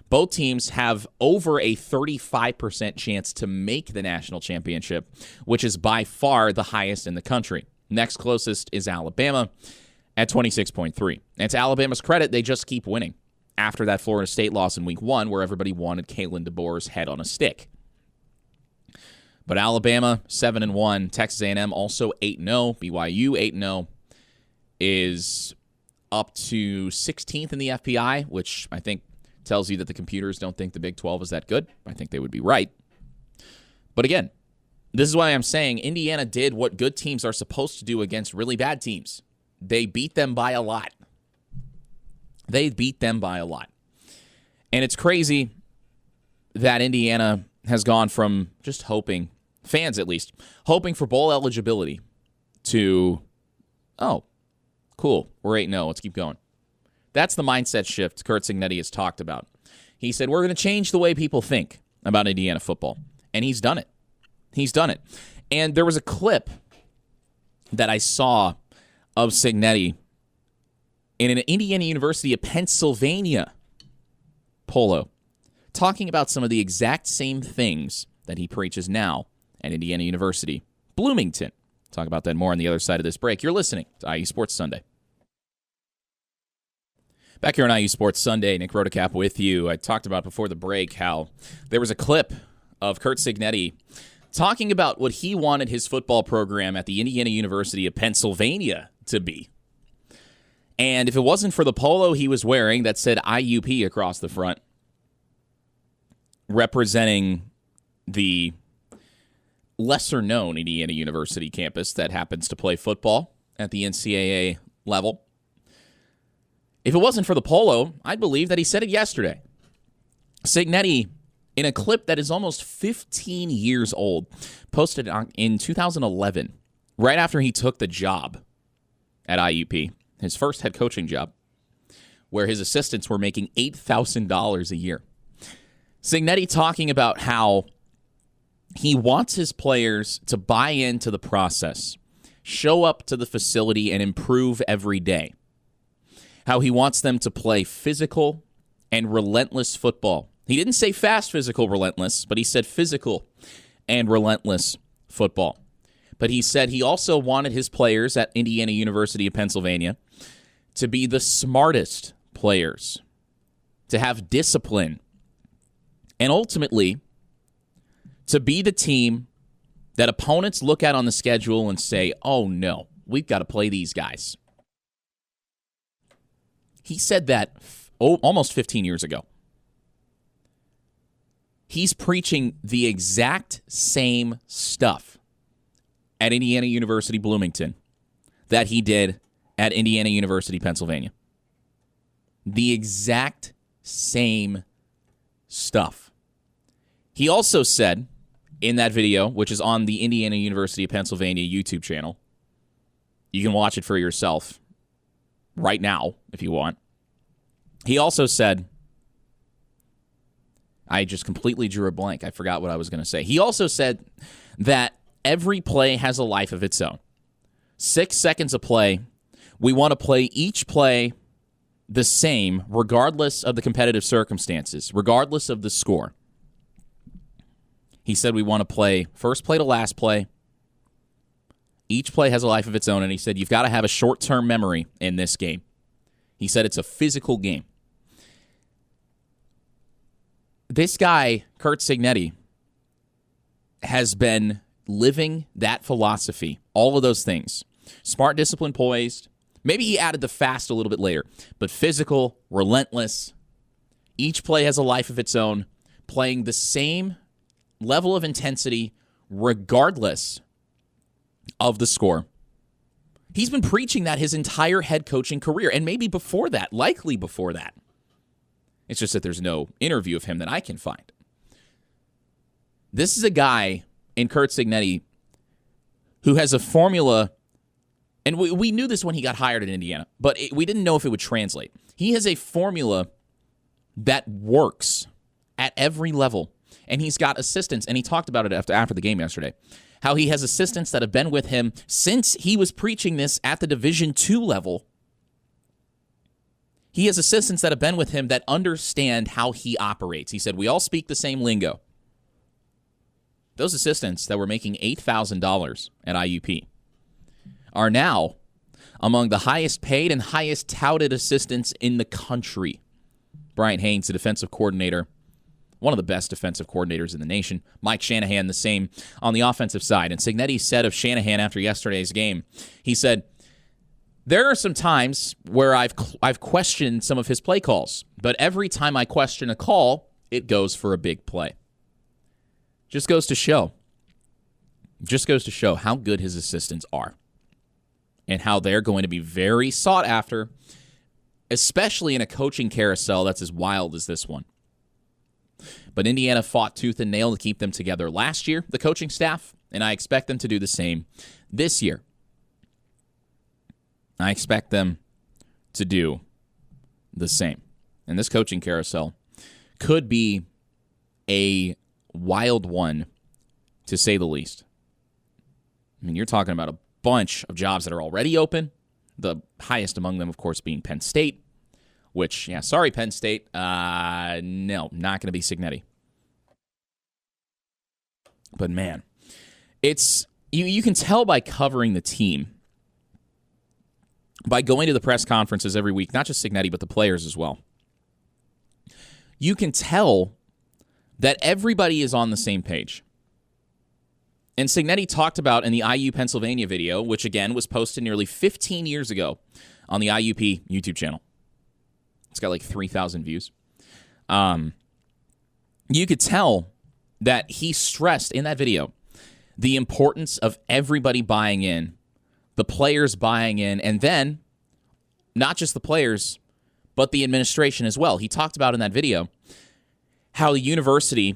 Both teams have over a 35% chance to make the national championship, which is by far the highest in the country. Next closest is Alabama at 26.3. And to Alabama's credit, they just keep winning after that Florida State loss in week 1 where everybody wanted Kalen DeBoer's head on a stick. But Alabama, 7-1. Texas A&M also 8-0. BYU, 8-0, is up to 16th in the FPI, which I think tells you that the computers don't think the Big 12 is that good. I think they would be right. But again, this is why I'm saying Indiana did what good teams are supposed to do against really bad teams. They beat them by a lot. And it's crazy that Indiana has gone from just hoping, fans at least, hoping for bowl eligibility to, oh, cool, we're 8-0, let's keep going. That's the mindset shift Curt Cignetti has talked about. He said, we're going to change the way people think about Indiana football. And he's done it. And there was a clip that I saw of Cignetti in an Indiana University of Pennsylvania polo talking about some of the exact same things that he preaches now at Indiana University, Bloomington. Talk about that more on the other side of this break. You're listening to IU Sports Sunday. Back here on IU Sports Sunday, Nick Rotacap with you. I talked about before the break how there was a clip of Curt Cignetti talking about what he wanted his football program at the Indiana University of Pennsylvania to be. And if it wasn't for the polo he was wearing that said IUP across the front, representing the lesser-known Indiana University campus that happens to play football at the NCAA level, if it wasn't for the polo, I'd believe that he said it yesterday. Cignetti, in a clip that is almost 15 years old, posted in 2011, right after he took the job at IUP, his first head coaching job, where his assistants were making $8,000 a year. Cignetti talking about how he wants his players to buy into the process, show up to the facility, and improve every day. How he wants them to play physical and relentless football. He didn't say fast, physical, relentless, but he said physical and relentless football. But he said he also wanted his players at Indiana University of Pennsylvania to be the smartest players, to have discipline, and ultimately to be the team that opponents look at on the schedule and say, oh no, we've got to play these guys. He said that almost 15 years ago. He's preaching the exact same stuff at Indiana University Bloomington that he did at Indiana University, Pennsylvania. The exact same stuff. He also said in that video, which is on the Indiana University of Pennsylvania YouTube channel, you can watch it for yourself right now if you want. He also said, I just completely drew a blank. I forgot what I was going to say. He also said that every play has a life of its own. 6 seconds of play. We want to play each play the same, regardless of the competitive circumstances, regardless of the score. He said we want to play first play to last play. Each play has a life of its own, and he said you've got to have a short-term memory in this game. He said it's a physical game. This guy, Curt Cignetti, has been living that philosophy, all of those things. Smart, disciplined, poised. Maybe he added the fast a little bit later, but physical, relentless. Each play has a life of its own, playing the same level of intensity regardless of the score. He's been preaching that his entire head coaching career, and maybe before that, likely before that. It's just that there's no interview of him that I can find. This is a guy in Curt Cignetti who has a formula, and we knew this when he got hired at Indiana, but we didn't know if it would translate. He has a formula that works at every level, and he's got assistants, and he talked about it after the game yesterday, how he has assistants that have been with him since he was preaching this at the Division II level. He has assistants that have been with him that understand how he operates. He said, we all speak the same lingo. Those assistants that were making $8,000 at IUP are now among the highest paid and highest touted assistants in the country. Brian Haynes, the defensive coordinator, one of the best defensive coordinators in the nation. Mike Shanahan, the same on the offensive side. And Cignetti said of Shanahan after yesterday's game, he said, there are some times where I've questioned some of his play calls, but every time I question a call, it goes for a big play. Just goes to show how good his assistants are and how they're going to be very sought after, especially in a coaching carousel that's as wild as this one. But Indiana fought tooth and nail to keep them together last year, the coaching staff, and I expect them to do the same this year. I expect them to do the same. And this coaching carousel could be a wild one, to say the least. I mean, you're talking about a bunch of jobs that are already open, the highest among them, of course, being Penn State, which, yeah, sorry, Penn State. No, not going to be Cignetti. But, man, it's you can tell by covering the team, by going to the press conferences every week, not just Cignetti, but the players as well. You can tell that everybody is on the same page. And Cignetti talked about in the IU Pennsylvania video, which again was posted nearly 15 years ago on the IUP YouTube channel. It's got like 3,000 views. You could tell that he stressed in that video the importance of everybody buying in, the players buying in, and then not just the players, but the administration as well. He talked about in that video how the university,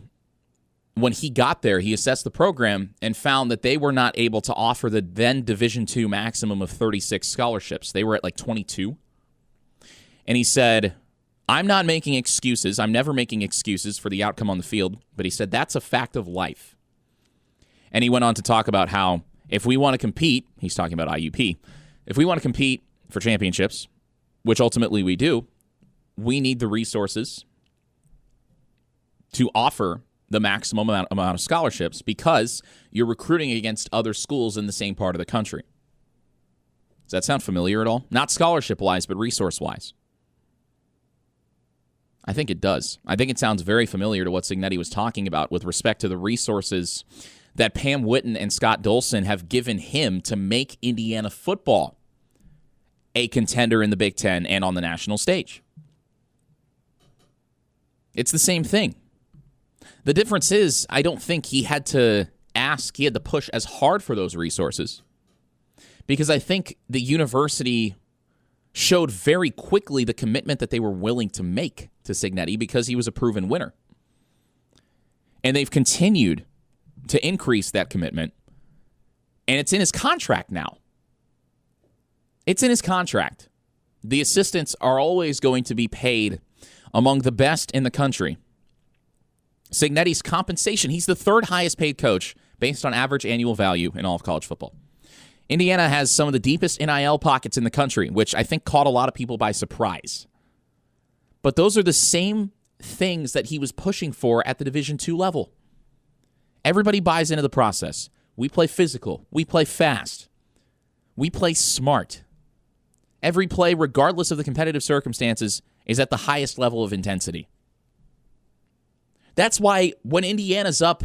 when he got there, he assessed the program and found that they were not able to offer the then Division II maximum of 36 scholarships. They were at like 22. And he said, I'm not making excuses. I'm never making excuses for the outcome on the field. But he said, that's a fact of life. And he went on to talk about how if we want to compete, he's talking about IUP, if we want to compete for championships, which ultimately we do, we need the resources to offer the maximum amount of scholarships because you're recruiting against other schools in the same part of the country. Does that sound familiar at all? Not scholarship-wise, but resource-wise. I think it does. I think it sounds very familiar to what Cignetti was talking about with respect to the resources that Pam Whitten and Scott Dolson have given him to make Indiana football a contender in the Big Ten and on the national stage. It's the same thing. The difference is, I don't think he had to push as hard for those resources, because I think the university showed very quickly the commitment that they were willing to make to Cignetti because he was a proven winner. And they've continued to increase that commitment, and it's in his contract now. It's in his contract. The assistants are always going to be paid among the best in the country. Cignetti's compensation, he's the third highest paid coach based on average annual value in all of college football. Indiana has some of the deepest NIL pockets in the country, which I think caught a lot of people by surprise. But those are the same things that he was pushing for at the Division II level. Everybody buys into the process. We play physical. We play fast. We play smart. Every play, regardless of the competitive circumstances, is at the highest level of intensity. That's why when Indiana's up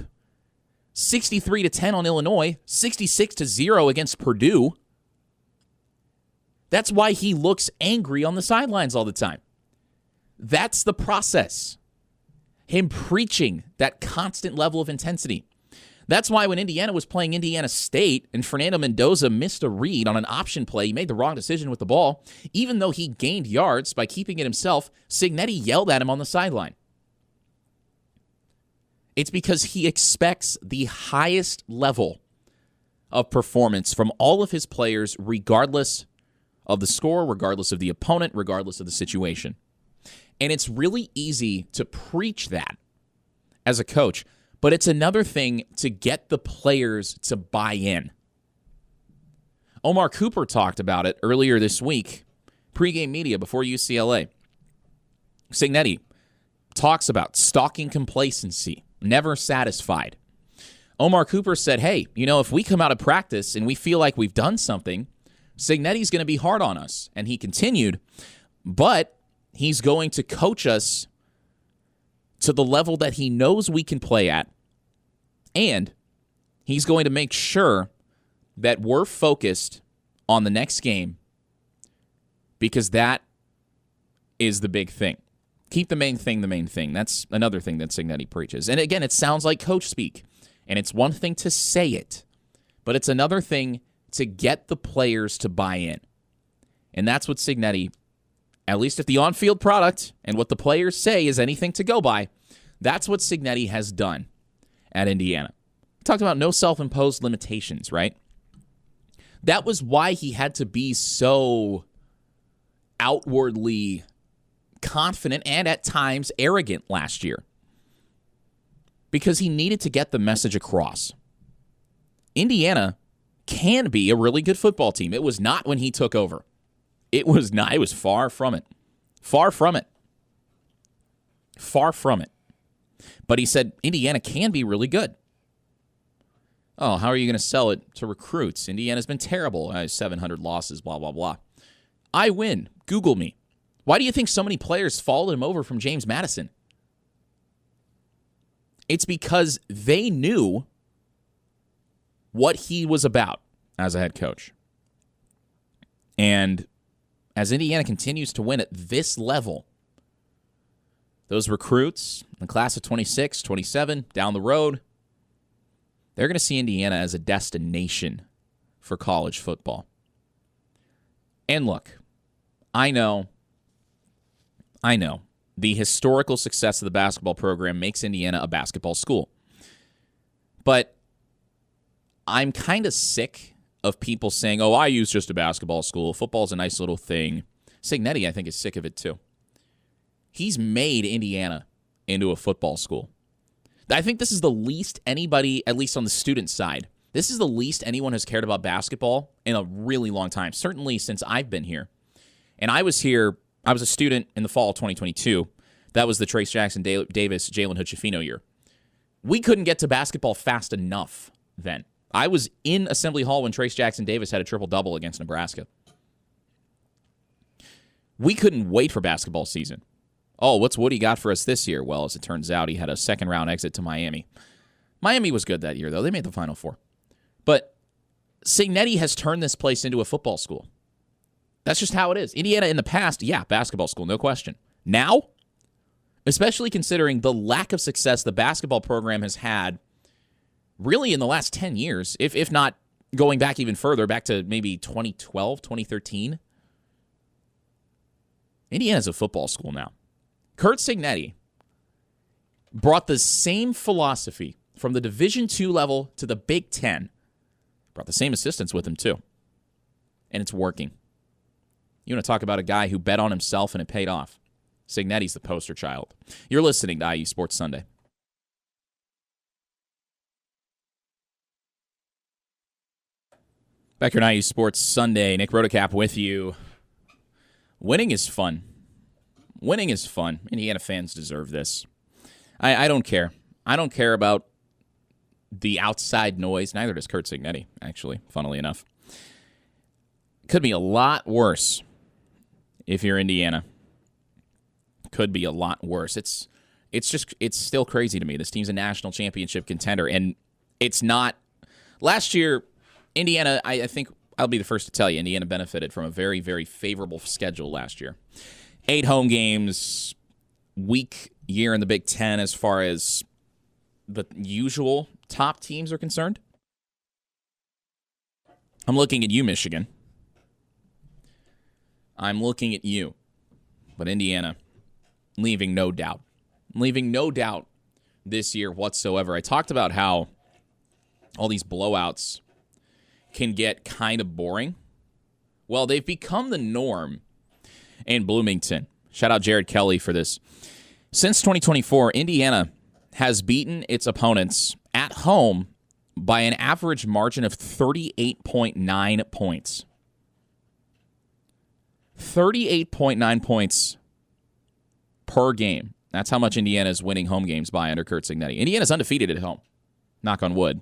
63-10 on Illinois, 66-0 against Purdue, that's why he looks angry on the sidelines all the time. That's the process. Him preaching that constant level of intensity. That's why when Indiana was playing Indiana State and Fernando Mendoza missed a read on an option play, he made the wrong decision with the ball, even though he gained yards by keeping it himself, Cignetti yelled at him on the sideline. It's because he expects the highest level of performance from all of his players, regardless of the score, regardless of the opponent, regardless of the situation. And it's really easy to preach that as a coach, but it's another thing to get the players to buy in. Omar Cooper talked about it earlier this week, pregame media before UCLA. Cignetti talks about stalking complacency, never satisfied. Omar Cooper said, hey, if we come out of practice and we feel like we've done something, Cignetti's going to be hard on us. And he continued, but he's going to coach us to the level that he knows we can play at. And he's going to make sure that we're focused on the next game, because that is the big thing. Keep the main thing the main thing. That's another thing that Cignetti preaches. And again, it sounds like coach speak. And it's one thing to say it, but it's another thing to get the players to buy in. And that's what Cignetti, at least if the on-field product and what the players say is anything to go by, that's what Cignetti has done at Indiana. We talked about no self-imposed limitations, right? That was why he had to be so outwardly confident and at times arrogant last year, because he needed to get the message across. Indiana can be a really good football team. It was not when he took over. It was not. It was far from it. Far from it. Far from it. But he said Indiana can be really good. Oh, how are you going to sell it to recruits? Indiana's been terrible. 700 losses, blah, blah, blah. I win. Google me. Why do you think so many players followed him over from James Madison? It's because they knew what he was about as a head coach. And as Indiana continues to win at this level, those recruits, the class of 26, 27, down the road, they're going to see Indiana as a destination for college football. And look, I know the historical success of the basketball program makes Indiana a basketball school. But I'm kind of sick of people saying, oh, IU's just a basketball school. Football's a nice little thing. Cignetti, I think, is sick of it too. He's made Indiana into a football school. I think this is the least anybody, at least on the student side, this is the least anyone has cared about basketball in a really long time, certainly since I've been here. And I was here, I was a student in the fall of 2022. That was the Trace Jackson Davis, Jalen Hood-Schifino year. We couldn't get to basketball fast enough then. I was in Assembly Hall when Trace Jackson Davis had a triple-double against Nebraska. We couldn't wait for basketball season. Oh, what's Woody got for us this year? Well, as it turns out, he had a second-round exit to Miami. Miami was good that year, though. They made the Final Four. But Cignetti has turned this place into a football school. That's just how it is. Indiana in the past, yeah, basketball school, no question. Now, especially considering the lack of success the basketball program has had really in the last 10 years, if not going back even further, back to maybe 2012, 2013, Indiana's a football school now. Curt Cignetti brought the same philosophy from the Division II level to the Big Ten. Brought the same assistants with him, too. And it's working. You want to talk about a guy who bet on himself and it paid off. Cignetti's the poster child. You're listening to IU Sports Sunday. Back here on IU Sports Sunday, Nick Rotocap with you. Winning is fun. Winning is fun. Indiana fans deserve this. I don't care. I don't care about the outside noise. Neither does Curt Cignetti, actually, funnily enough. Could be a lot worse if you're Indiana. Could be a lot worse. It's still crazy to me. This team's a national championship contender, and it's not. Last year, Indiana, I think I'll be the first to tell you, Indiana benefited from a very, very favorable schedule last year. 8 home games, weak year in the Big Ten as far as the usual top teams are concerned. I'm looking at you, Michigan. I'm looking at you. But Indiana, leaving no doubt. Leaving no doubt this year whatsoever. I talked about how all these blowouts can get kind of boring. Well, they've become the norm in Bloomington. Shout out Jared Kelly for this. Since 2024, Indiana has beaten its opponents at home by an average margin of 38.9 points. 38.9 points per game. That's how much Indiana is winning home games by under Curt Cignetti. Indiana's undefeated at home. Knock on wood.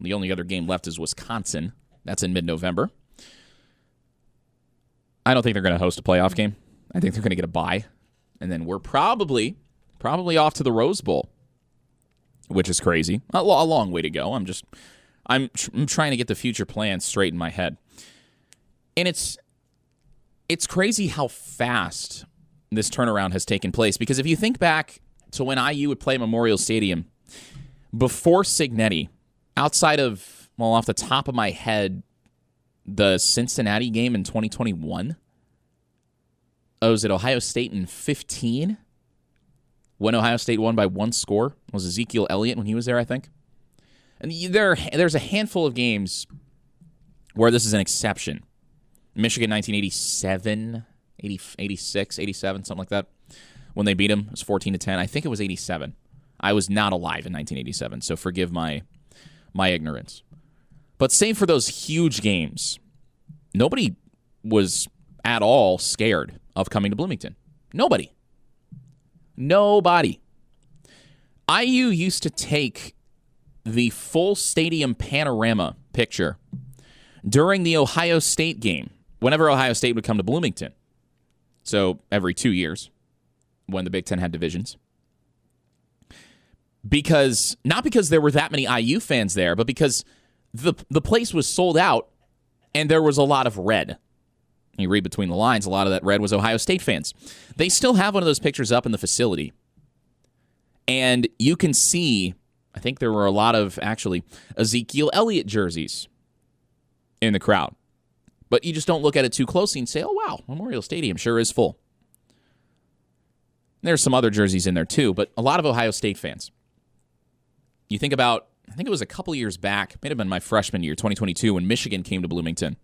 The only other game left is Wisconsin. That's in mid-November. I don't think they're going to host a playoff game. I think they're going to get a bye. And then we're probably off to the Rose Bowl, which is crazy. A long way to go. I'm trying to get the future plans straight in my head. And it's crazy how fast this turnaround has taken place. Because if you think back to when IU would play Memorial Stadium, before Cignetti, outside of, well, off the top of my head, the Cincinnati game in 2021. Oh, was it Ohio State in 15? When Ohio State won by 1 score? It was Ezekiel Elliott when he was there, I think? And there's a handful of games where this is an exception. Michigan 1987, 86, 87, something like that. When they beat them, it was 14-10. I think it was 87. I was not alive in 1987, so forgive my ignorance. But save for those huge games, nobody was at all scared of coming to Bloomington. Nobody. Nobody. IU used to take the full stadium panorama picture during the Ohio State game, whenever Ohio State would come to Bloomington. So every 2 years when the Big Ten had divisions. Not because there were that many IU fans there, but because the place was sold out and there was a lot of red. You read between the lines, a lot of that red was Ohio State fans. They still have one of those pictures up in the facility. And you can see, I think there were a lot of, actually, Ezekiel Elliott jerseys in the crowd. But you just don't look at it too closely and say, oh, wow, Memorial Stadium sure is full. There's some other jerseys in there, too, but a lot of Ohio State fans. You think about, I think it was a couple years back, may have been my freshman year, 2022, when Michigan came to Bloomington.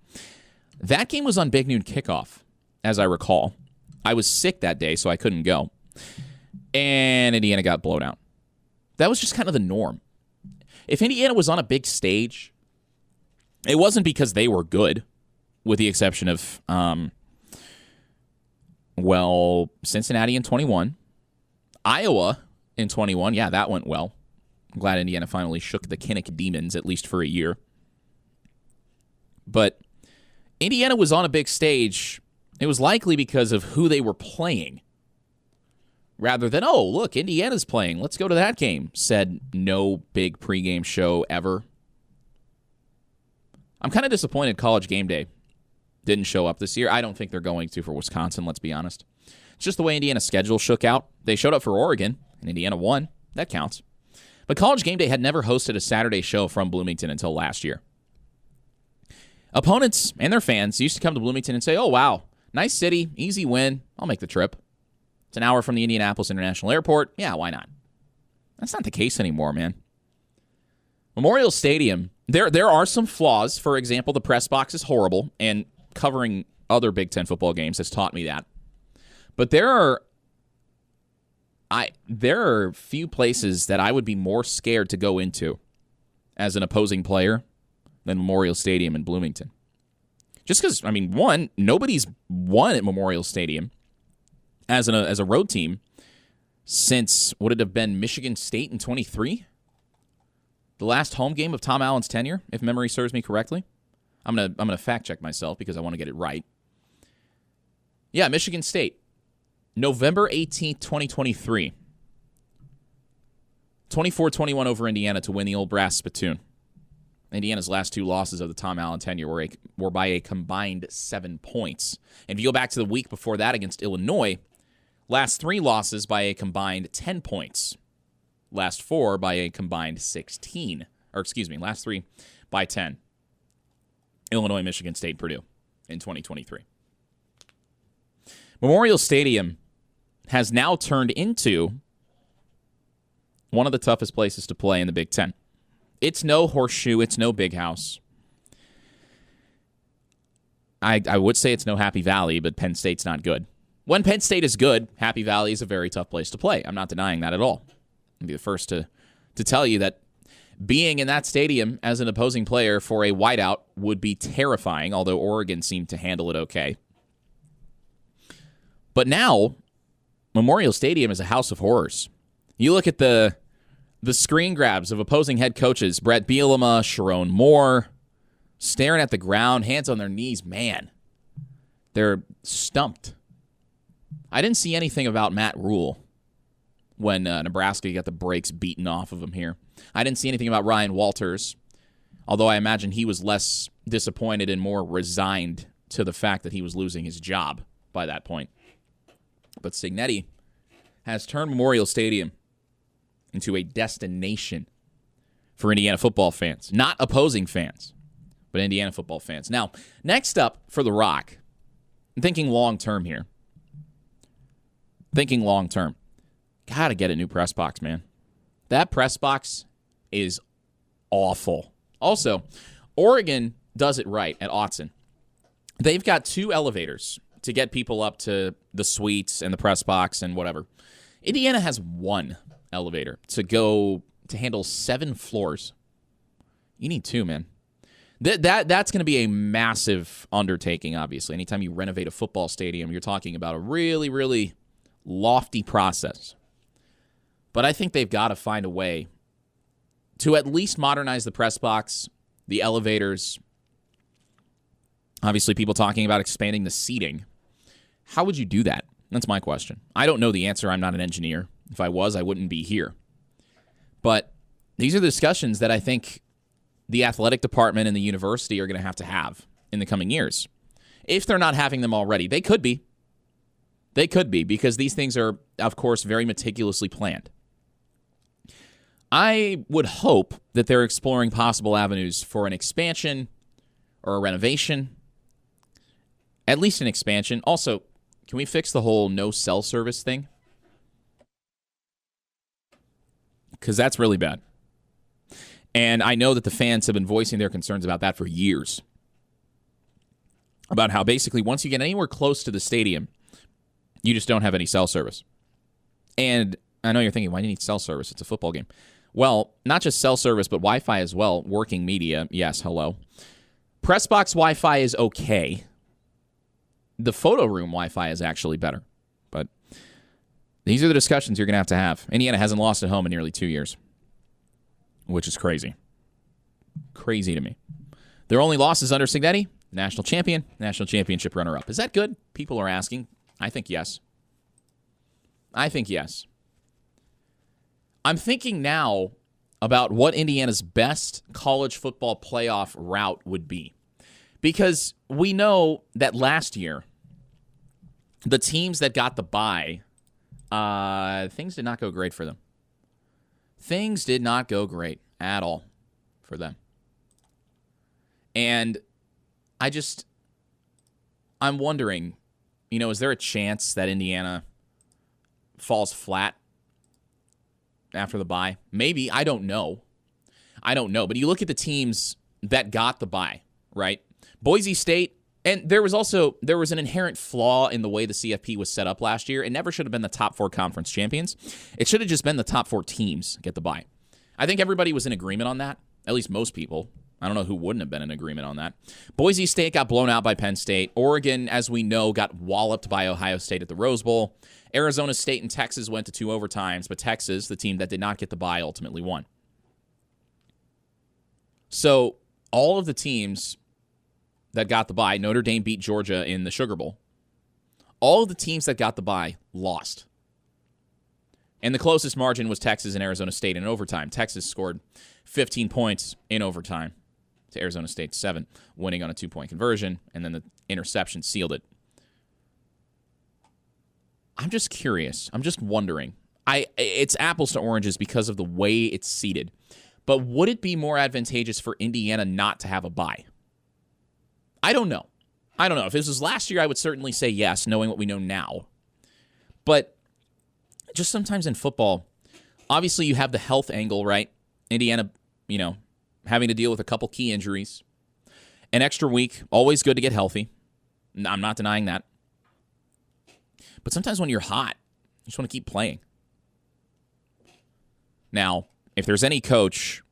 That game was on Big Noon Kickoff, as I recall. I was sick that day, so I couldn't go. And Indiana got blown out. That was just kind of the norm. If Indiana was on a big stage, it wasn't because they were good, with the exception of, Cincinnati in 21. Iowa in 21. Yeah, that went well. I'm glad Indiana finally shook the Kinnick Demons, at least for a year. But Indiana was on a big stage. It was likely because of who they were playing. Rather than, oh, look, Indiana's playing. Let's go to that game, said no big pregame show ever. I'm kind of disappointed College Game Day didn't show up this year. I don't think they're going to for Wisconsin, let's be honest. It's just the way Indiana's schedule shook out. They showed up for Oregon, and Indiana won. That counts. But College Game Day had never hosted a Saturday show from Bloomington until last year. Opponents and their fans used to come to Bloomington and say, oh, wow, nice city, easy win. I'll make the trip. It's an hour from the Indianapolis International Airport. Yeah, why not? That's not the case anymore, man. Memorial Stadium, there are some flaws. For example, the press box is horrible, and covering other Big Ten football games has taught me that. But there are few places that I would be more scared to go into as an opposing player than Memorial Stadium in Bloomington. Just because, one, nobody's won at Memorial Stadium as a road team since, would it have been Michigan State in 23? The last home game of Tom Allen's tenure, if memory serves me correctly. I'm gonna fact check myself because I want to get it right. Yeah, Michigan State. November 18th, 2023. 24-21 over Indiana to win the old brass spittoon. Indiana's last two losses of the Tom Allen tenure were by a combined 7 points. And if you go back to the week before that against Illinois, last three losses by a combined 10 points. Last four by a combined 16. Last three by 10. Illinois, Michigan State, Purdue in 2023. Memorial Stadium has now turned into one of the toughest places to play in the Big Ten. It's no Horseshoe. It's no Big House. I would say it's no Happy Valley, but Penn State's not good. When Penn State is good, Happy Valley is a very tough place to play. I'm not denying that at all. I'll be the first to tell you that being in that stadium as an opposing player for a whiteout would be terrifying, although Oregon seemed to handle it okay. But now, Memorial Stadium is a house of horrors. You look at the screen grabs of opposing head coaches, Brett Bielema, Sharon Moore, staring at the ground, hands on their knees. Man, they're stumped. I didn't see anything about Matt Rule when Nebraska got the brakes beaten off of him here. I didn't see anything about Ryan Walters, although I imagine he was less disappointed and more resigned to the fact that he was losing his job by that point. But Cignetti has turned Memorial Stadium into a destination for Indiana football fans. Not opposing fans, but Indiana football fans. Now, next up for The Rock, I'm thinking long-term here. Gotta get a new press box, man. That press box is awful. Also, Oregon does it right at Autzen. They've got 2 elevators to get people up to the suites and the press box and whatever. Indiana has 1 elevator to handle 7 floors. You need 2, man. That's going to be a massive undertaking, obviously. Anytime you renovate a football stadium, you're talking about a really, really lofty process. But I think they've got to find a way to at least modernize the press box, the elevators. Obviously, people talking about expanding the seating. How would you do that? That's my question. I don't know the answer. I'm not an engineer. If I was, I wouldn't be here. But these are the discussions that I think the athletic department and the university are going to have in the coming years. If they're not having them already, they could be. They could be, because these things are, of course, very meticulously planned. I would hope that they're exploring possible avenues for an expansion or a renovation. At least an expansion. Also, can we fix the whole no cell service thing? Because that's really bad. And I know that the fans have been voicing their concerns about that for years. About how basically once you get anywhere close to the stadium, you just don't have any cell service. And I know you're thinking, why do you need cell service? It's a football game. Well, not just cell service, but Wi-Fi as well. Working media. Yes, hello. Press box Wi-Fi is okay. The photo room Wi-Fi is actually better. But these are the discussions you're going to have. Indiana hasn't lost at home in nearly 2 years, which is crazy. Crazy to me. Their only loss is under Cignetti, national champion, national championship runner-up. Is that good? People are asking. I think yes. I think yes. I'm thinking now about what Indiana's best college football playoff route would be. Because we know that last year, the teams that got the bye, things did not go great for them. Things did not go great at all for them. And I'm wondering, is there a chance that Indiana falls flat after the bye? Maybe. I don't know. But you look at the teams that got the bye, right? Boise State, and there was an inherent flaw in the way the CFP was set up last year. It never should have been the top 4 conference champions. It should have just been the top 4 teams get the bye. I think everybody was in agreement on that, at least most people. I don't know who wouldn't have been in agreement on that. Boise State got blown out by Penn State. Oregon, as we know, got walloped by Ohio State at the Rose Bowl. Arizona State and Texas went to 2 overtimes, but Texas, the team that did not get the bye, ultimately won. So all of the teams that got the bye, Notre Dame beat Georgia in the Sugar Bowl. All of the teams that got the bye lost. And the closest margin was Texas and Arizona State in overtime. Texas scored 15 points in overtime to Arizona State 7, winning on a 2-point conversion, and then the interception sealed it. I'm just curious. I'm just wondering. It's apples to oranges because of the way it's seeded. But would it be more advantageous for Indiana not to have a bye? I don't know. If this was last year, I would certainly say yes, knowing what we know now. But just sometimes in football, obviously you have the health angle, right? Indiana, having to deal with a couple key injuries. An extra week, always good to get healthy. I'm not denying that. But sometimes when you're hot, you just want to keep playing. Now, if there's any coach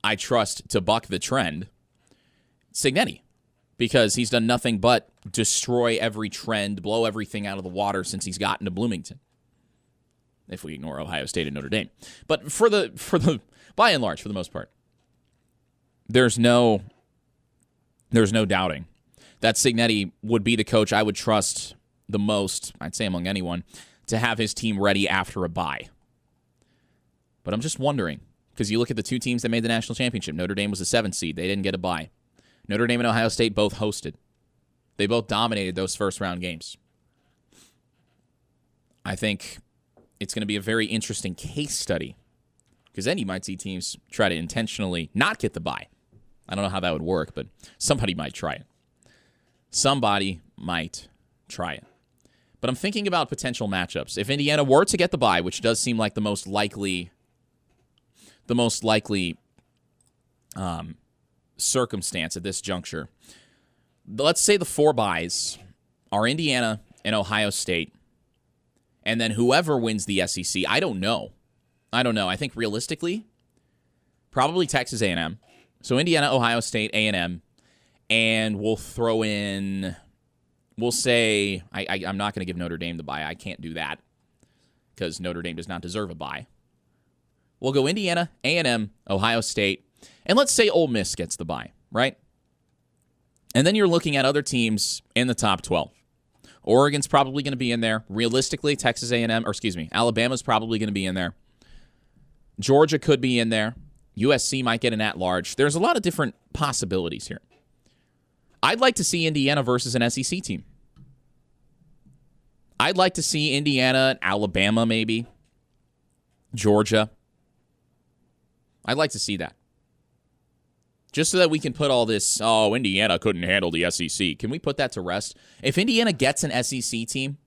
I trust to buck the trend, Cignetti. Because he's done nothing but destroy every trend, blow everything out of the water since he's gotten to Bloomington. If we ignore Ohio State and Notre Dame. But for the by and large, for the most part, there's no doubting that Cignetti would be the coach I would trust the most, I'd say among anyone, to have his team ready after a bye. But I'm just wondering, because you look at the 2 teams that made the national championship. Notre Dame was a 7th seed. They didn't get a bye. Notre Dame and Ohio State both hosted. They both dominated those first-round games. I think it's going to be a very interesting case study, because then you might see teams try to intentionally not get the bye. I don't know how that would work, but somebody might try it. Somebody might try it. But I'm thinking about potential matchups. If Indiana were to get the bye, which does seem like the most likely circumstance at this juncture. Let's say the 4 byes are Indiana and Ohio State, and then whoever wins the SEC, I don't know. I think realistically, probably Texas A&M. So Indiana, Ohio State, A&M, and we'll throw in we'll say, I'm not going to give Notre Dame the bye. I can't do that because Notre Dame does not deserve a bye. We'll go Indiana, A&M, Ohio State, and let's say Ole Miss gets the bye, right? And then you're looking at other teams in the top 12. Oregon's probably going to be in there. Realistically, Alabama's probably going to be in there. Georgia could be in there. USC might get an at-large. There's a lot of different possibilities here. I'd like to see Indiana versus an SEC team. I'd like to see Indiana, Alabama maybe, Georgia. I'd like to see that. Just so that we can put all this, Indiana couldn't handle the SEC. Can we put that to rest? If Indiana gets an SEC team,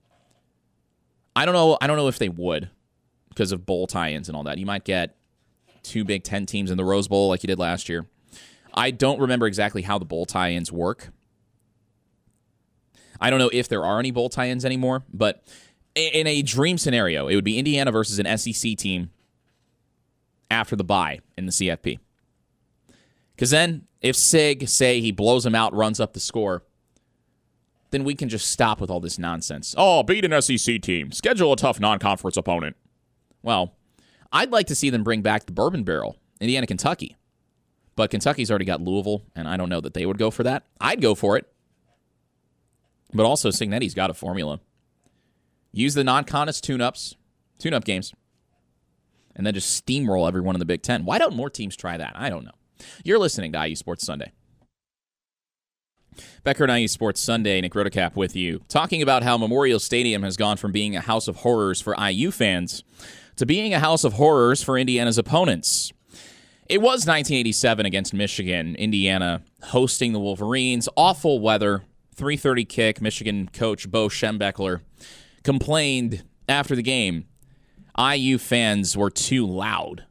I don't know if they would because of bowl tie-ins and all that. You might get 2 Big Ten teams in the Rose Bowl like you did last year. I don't remember exactly how the bowl tie-ins work. I don't know if there are any bowl tie-ins anymore, but in a dream scenario, it would be Indiana versus an SEC team after the bye in the CFP. Because then, if Sig, say he blows him out, runs up the score, then we can just stop with all this nonsense. Beat an SEC team. Schedule a tough non-conference opponent. Well, I'd like to see them bring back the Bourbon Barrel, Indiana, Kentucky. But Kentucky's already got Louisville, and I don't know that they would go for that. I'd go for it. But also, Cignetti's got a formula. Use the non-contest tune-up games, and then just steamroll everyone in the Big Ten. Why don't more teams try that? I don't know. You're listening to IU Sports Sunday. Becker and IU Sports Sunday, Nick Rotacap with you, talking about how Memorial Stadium has gone from being a house of horrors for IU fans to being a house of horrors for Indiana's opponents. It was 1987 against Michigan, Indiana hosting the Wolverines. Awful weather, 3:30 kick. Michigan coach Bo Schembechler complained after the game IU fans were too loud.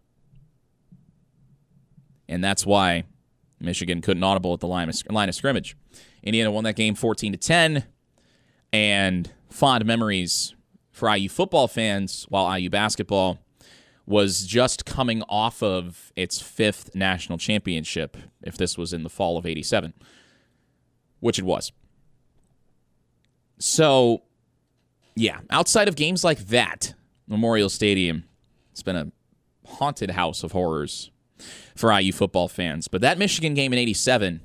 And that's why Michigan couldn't audible at the line of scrimmage. Indiana won that game 14-10, and fond memories for IU football fans, while IU basketball was just coming off of its 5th national championship, if this was in the fall of 87, which it was. So, yeah, outside of games like that, Memorial Stadium, it's been a haunted house of horrors for IU football fans. But that Michigan game in 87,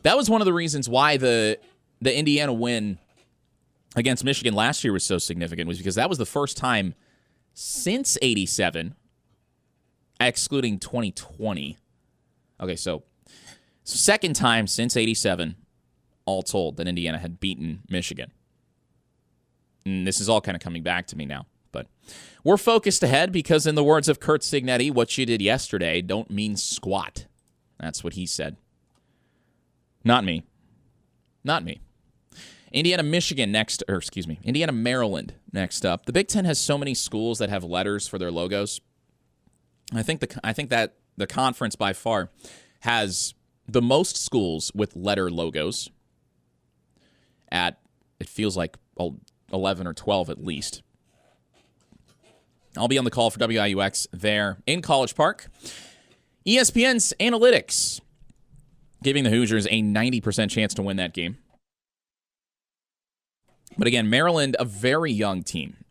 that was one of the reasons why the Indiana win against Michigan last year was so significant, was because that was the first time since 87, excluding 2020. Okay, so second time since 87, all told, that Indiana had beaten Michigan. And this is all kind of coming back to me now. But we're focused ahead because, in the words of Curt Cignetti, what you did yesterday don't mean squat. That's what he said. Not me. Not me. Indiana, Maryland next up. The Big Ten has so many schools that have letters for their logos. I think that the conference by far has the most schools with letter logos at, it feels like 11 or 12 at least. I'll be on the call for WIUX there in College Park. ESPN's analytics giving the Hoosiers a 90% chance to win that game. But again, Maryland, a very young team.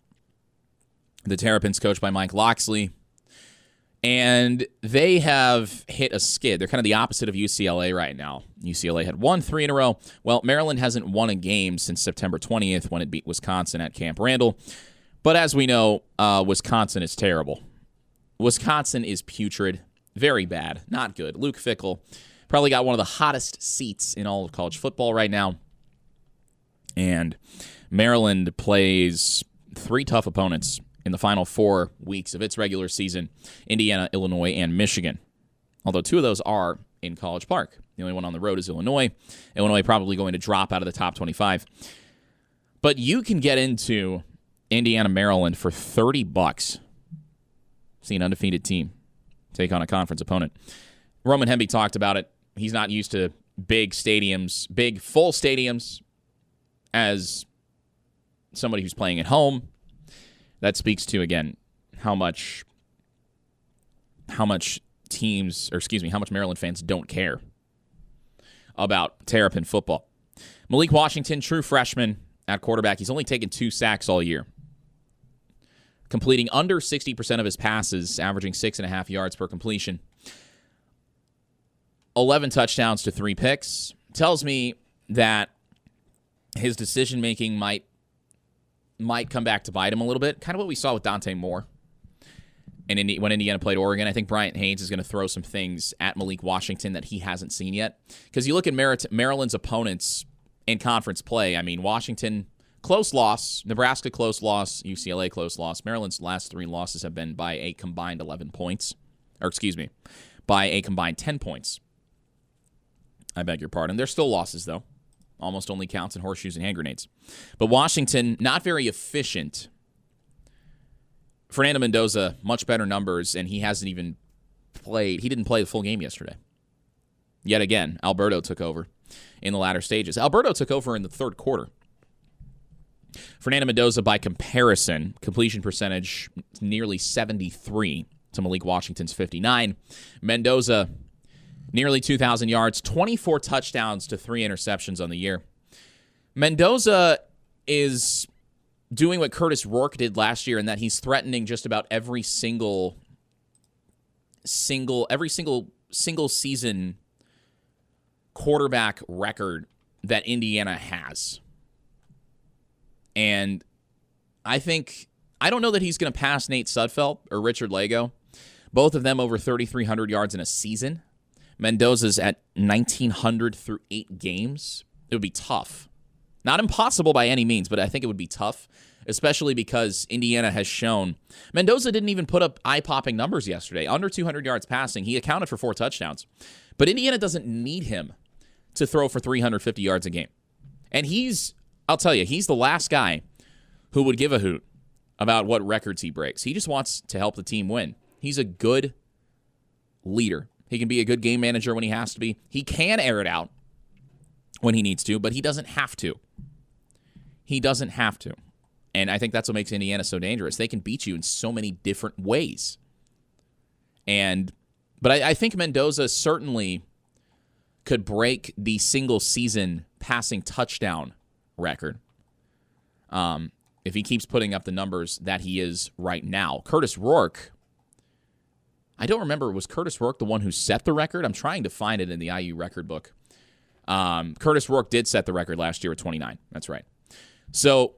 The Terrapins coached by Mike Locksley. And they have hit a skid. They're kind of the opposite of UCLA right now. UCLA had won 3 in a row. Well, Maryland hasn't won a game since September 20th when it beat Wisconsin at Camp Randall. But as we know, Wisconsin is terrible. Wisconsin is putrid, very bad, not good. Luke Fickell probably got one of the hottest seats in all of college football right now. And Maryland plays 3 tough opponents in the final 4 weeks of its regular season: Indiana, Illinois, and Michigan. Although 2 of those are in College Park. The only one on the road is Illinois. Illinois probably going to drop out of the top 25. But you can get into Indiana, Maryland for $30. See an undefeated team take on a conference opponent. Roman Hemby talked about it. He's not used to big stadiums, big full stadiums, as somebody who's playing at home. That speaks to, again, how much Maryland fans don't care about Terrapin football. Malik Washington, true freshman at quarterback. He's only taken 2 sacks all year, completing under 60% of his passes, averaging 6.5 yards per completion. 11 touchdowns to 3 picks. Tells me that his decision-making might come back to bite him a little bit. Kind of what we saw with Dante Moore when Indiana played Oregon. I think Bryant Haynes is going to throw some things at Malik Washington that he hasn't seen yet. Because you look at Maryland's opponents in conference play. I mean, Washington, close loss. Nebraska, close loss. UCLA, close loss. Maryland's last 3 losses have been by a combined 11 points. By a combined 10 points. I beg your pardon. They're still losses, though. Almost only counts in horseshoes and hand grenades. But Washington, not very efficient. Fernando Mendoza, much better numbers, and he hasn't even played. He didn't play the full game yesterday. Yet again, Alberto took over in the latter stages. Alberto took over in the third quarter. Fernando Mendoza, by comparison, completion percentage nearly 73 to Malik Washington's 59. Mendoza, nearly 2,000 yards, 24 touchdowns to 3 interceptions on the year. Mendoza is doing what Curtis Rourke did last year in that he's threatening just about every single season quarterback record that Indiana has. And I don't know that he's going to pass Nate Sudfeld or Richard Lago. Both of them over 3,300 yards in a season. Mendoza's at 1,900 through 8 games. It would be tough. Not impossible by any means, but I think it would be tough, especially because Indiana has shown. Mendoza didn't even put up eye-popping numbers yesterday. Under 200 yards passing. He accounted for 4 touchdowns. But Indiana doesn't need him to throw for 350 yards a game. And I'll tell you, he's the last guy who would give a hoot about what records he breaks. He just wants to help the team win. He's a good leader. He can be a good game manager when he has to be. He can air it out when he needs to, but he doesn't have to. He doesn't have to. And I think that's what makes Indiana so dangerous. They can beat you in so many different ways. But I think Mendoza certainly could break the single-season passing touchdown record if he keeps putting up the numbers that he is right now. Curtis Rourke, I don't remember, was Curtis Rourke the one who set the record? I'm trying to find it in the IU record book. Curtis Rourke did set the record last year at 29. That's right. So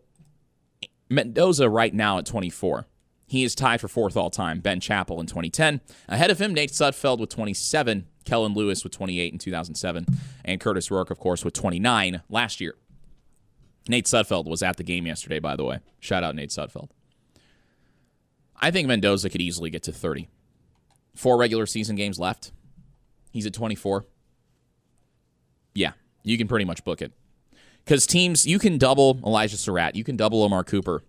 Mendoza right now at 24. He is tied for 4th all-time. Ben Chappell in 2010. Ahead of him, Nate Sudfeld with 27. Kellen Lewis with 28 in 2007. And Curtis Rourke, of course, with 29 last year. Nate Sudfeld was at the game yesterday, by the way. Shout out Nate Sudfeld. I think Mendoza could easily get to 30. 4 regular season games left. He's at 24. Yeah, you can pretty much book it. Because teams, you can double Elijah Surratt. You can double Omar Cooper.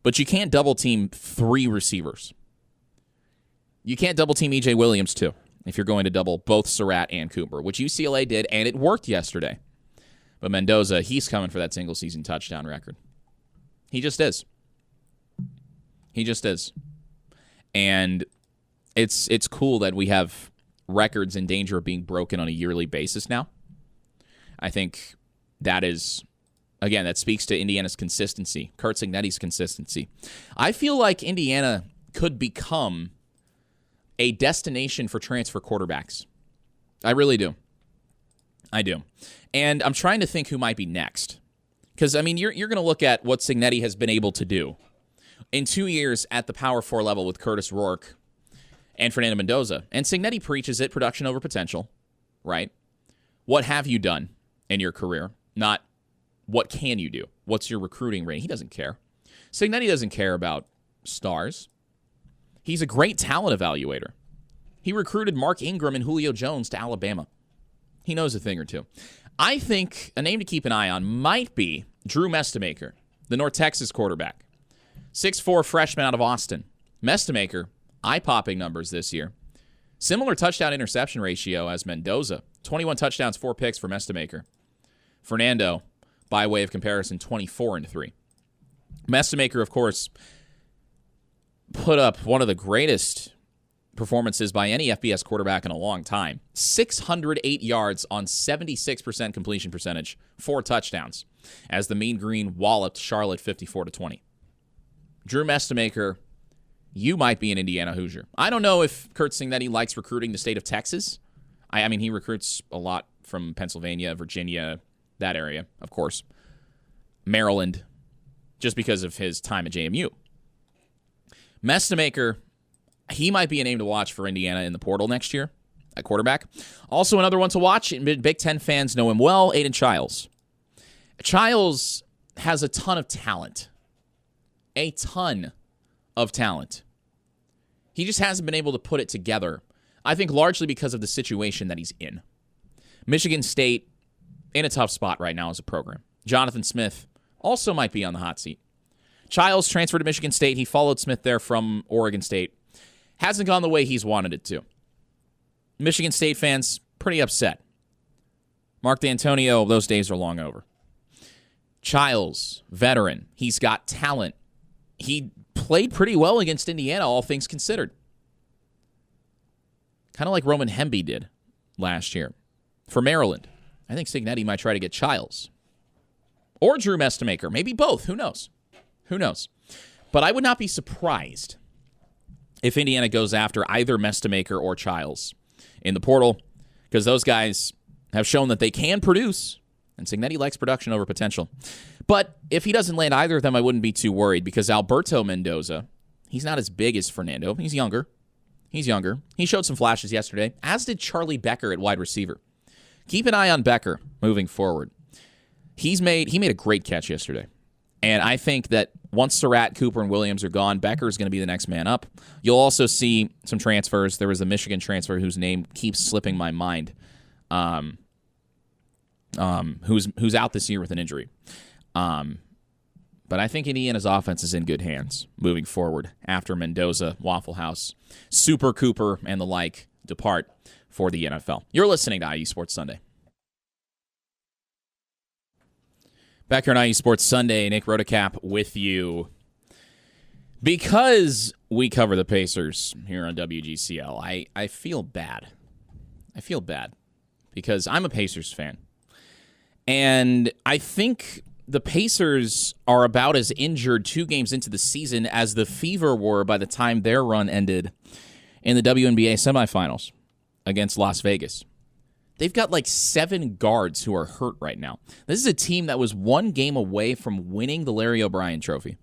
But you can't double team 3 receivers. You can't double team E.J. Williams, too, if you're going to double both Surratt and Cooper, which UCLA did, and it worked yesterday. But Mendoza, he's coming for that single-season touchdown record. He just is. He just is. And it's cool that we have records in danger of being broken on a yearly basis now. I think that is, again, that speaks to Indiana's consistency, Curt Cignetti's consistency. I feel like Indiana could become a destination for transfer quarterbacks. I really do. I do. And I'm trying to think who might be next. Because, I mean, you're going to look at what Cignetti has been able to do in 2 years at the Power 4 level with Curtis Rourke and Fernando Mendoza. And Cignetti preaches it, production over potential, right? What have you done in your career? Not what can you do? What's your recruiting rate? He doesn't care. Cignetti doesn't care about stars. He's a great talent evaluator. He recruited Mark Ingram and Julio Jones to Alabama. He knows a thing or two. I think a name to keep an eye on might be Drew Mestemaker, the North Texas quarterback. 6'4" freshman out of Austin. Mestemaker, eye-popping numbers this year. Similar touchdown-interception ratio as Mendoza. 21 touchdowns, 4 picks for Mestemaker. Fernando, by way of comparison, 24-3. Mestemaker, of course, put up one of the greatest performances by any FBS quarterback in a long time. 608 yards on 76% completion percentage, 4 touchdowns, as the Mean Green walloped Charlotte 54-20. Drew Mestemaker, you might be an Indiana Hoosier. I don't know if Kurt Cignetti likes recruiting the state of Texas. I mean, he recruits a lot from Pennsylvania, Virginia, that area, of course. Maryland, just because of his time at JMU. Mestemaker, he might be a name to watch for Indiana in the portal next year at quarterback. Also another one to watch, and Big Ten fans know him well, Aiden Childs. Childs has a ton of talent. A ton of talent. He just hasn't been able to put it together, I think largely because of the situation that he's in. Michigan State in a tough spot right now as a program. Jonathan Smith also might be on the hot seat. Childs transferred to Michigan State. He followed Smith there from Oregon State. Hasn't gone the way he's wanted it to. Michigan State fans, pretty upset. Mark D'Antonio, those days are long over. Childs, veteran. He's got talent. He played pretty well against Indiana, all things considered. Kind of like Roman Hemby did last year. For Maryland, I think Cignetti might try to get Childs. Or Drew Mestemaker. Maybe both. Who knows? Who knows? But I would not be surprised if Indiana goes after either Mestemaker or Childs in the portal, because those guys have shown that they can produce, and Cignetti likes production over potential. But if he doesn't land either of them, I wouldn't be too worried, because Alberto Mendoza, he's not as big as Fernando. He's younger. He showed some flashes yesterday, as did Charlie Becker at wide receiver. Keep an eye on Becker moving forward. He made a great catch yesterday. And I think that once Surratt, Cooper, and Williams are gone, Becker is going to be the next man up. You'll also see some transfers. There was a Michigan transfer whose name keeps slipping my mind, who's out this year with an injury. But I think Indiana's offense is in good hands moving forward after Mendoza, Waffle House, Super Cooper, and the like depart for the NFL. You're listening to IU Sports Sunday. Back here on IU Sports Sunday, Nick Rotacap with you. Because we cover the Pacers here on WGCL, I feel bad. I feel bad because I'm a Pacers fan. And I think the Pacers are about as injured 2 games into the season as the Fever were by the time their run ended in the WNBA semifinals against Las Vegas. They've got like 7 guards who are hurt right now. This is a team that was 1 game away from winning the Larry O'Brien Trophy.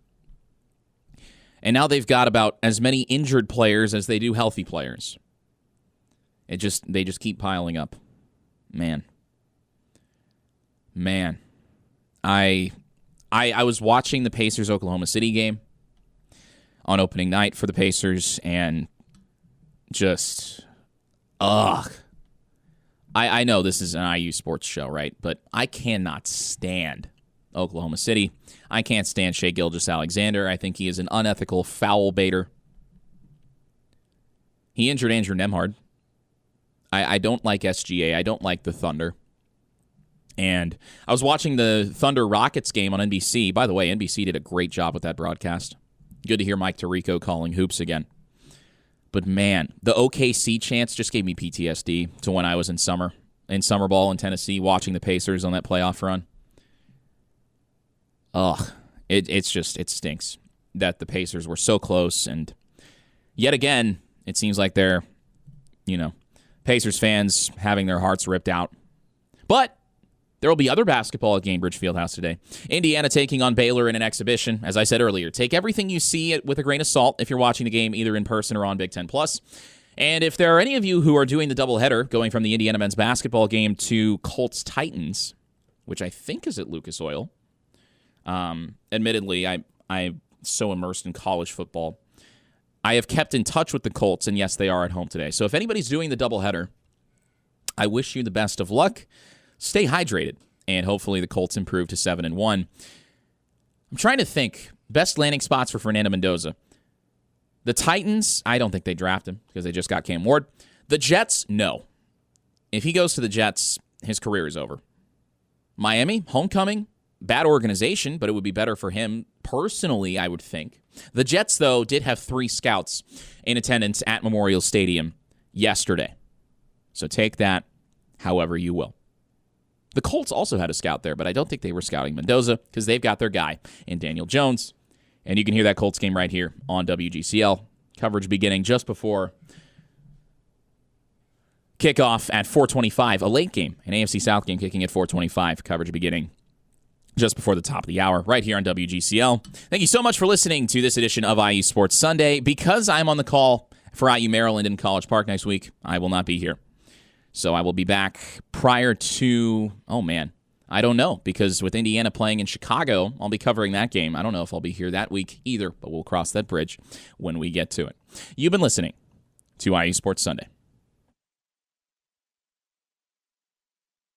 And now they've got about as many injured players as they do healthy players. They just keep piling up. Man. I was watching the Pacers-Oklahoma City game on opening night for the Pacers, and just, I know this is an IU sports show, right? But I cannot stand Oklahoma City. I can't stand Shai Gilgeous-Alexander. I think he is an unethical foul baiter. He injured Andrew Nembhard. I don't like SGA. I don't like the Thunder. And I was watching the Thunder-Rockets game on NBC. By the way, NBC did a great job with that broadcast. Good to hear Mike Tirico calling hoops again. But man, the OKC chants just gave me PTSD to when I was in summer ball in Tennessee, watching the Pacers on that playoff run. It stinks that the Pacers were so close, and yet again, it seems like they're, Pacers fans having their hearts ripped out. But there will be other basketball at Gainbridge Fieldhouse today. Indiana taking on Baylor in an exhibition. As I said earlier, take everything you see with a grain of salt if you're watching the game either in person or on Big Ten Plus. And if there are any of you who are doing the doubleheader, going from the Indiana men's basketball game to Colts Titans, which I think is at Lucas Oil. Admittedly, I'm so immersed in college football. I have kept in touch with the Colts, and yes, they are at home today. So if anybody's doing the doubleheader, I wish you the best of luck. Stay hydrated, and hopefully the Colts improve to 7-1. I'm trying to think. Best landing spots for Fernando Mendoza. The Titans, I don't think they draft him because they just got Cam Ward. The Jets, no. If he goes to the Jets, his career is over. Miami, homecoming, bad organization, but it would be better for him personally, I would think. The Jets, though, did have 3 scouts in attendance at Memorial Stadium yesterday. So take that however you will. The Colts also had a scout there, but I don't think they were scouting Mendoza because they've got their guy in Daniel Jones. And you can hear that Colts game right here on WGCL. Coverage beginning just before kickoff at 4:25. A late game, an AFC South game kicking at 4:25. Coverage beginning just before the top of the hour right here on WGCL. Thank you so much for listening to this edition of IU Sports Sunday. Because I'm on the call for IU Maryland in College Park next week, I will not be here. So I will be back prior to, I don't know, because with Indiana playing in Chicago, I'll be covering that game. I don't know if I'll be here that week either, but we'll cross that bridge when we get to it. You've been listening to IU Sports Sunday.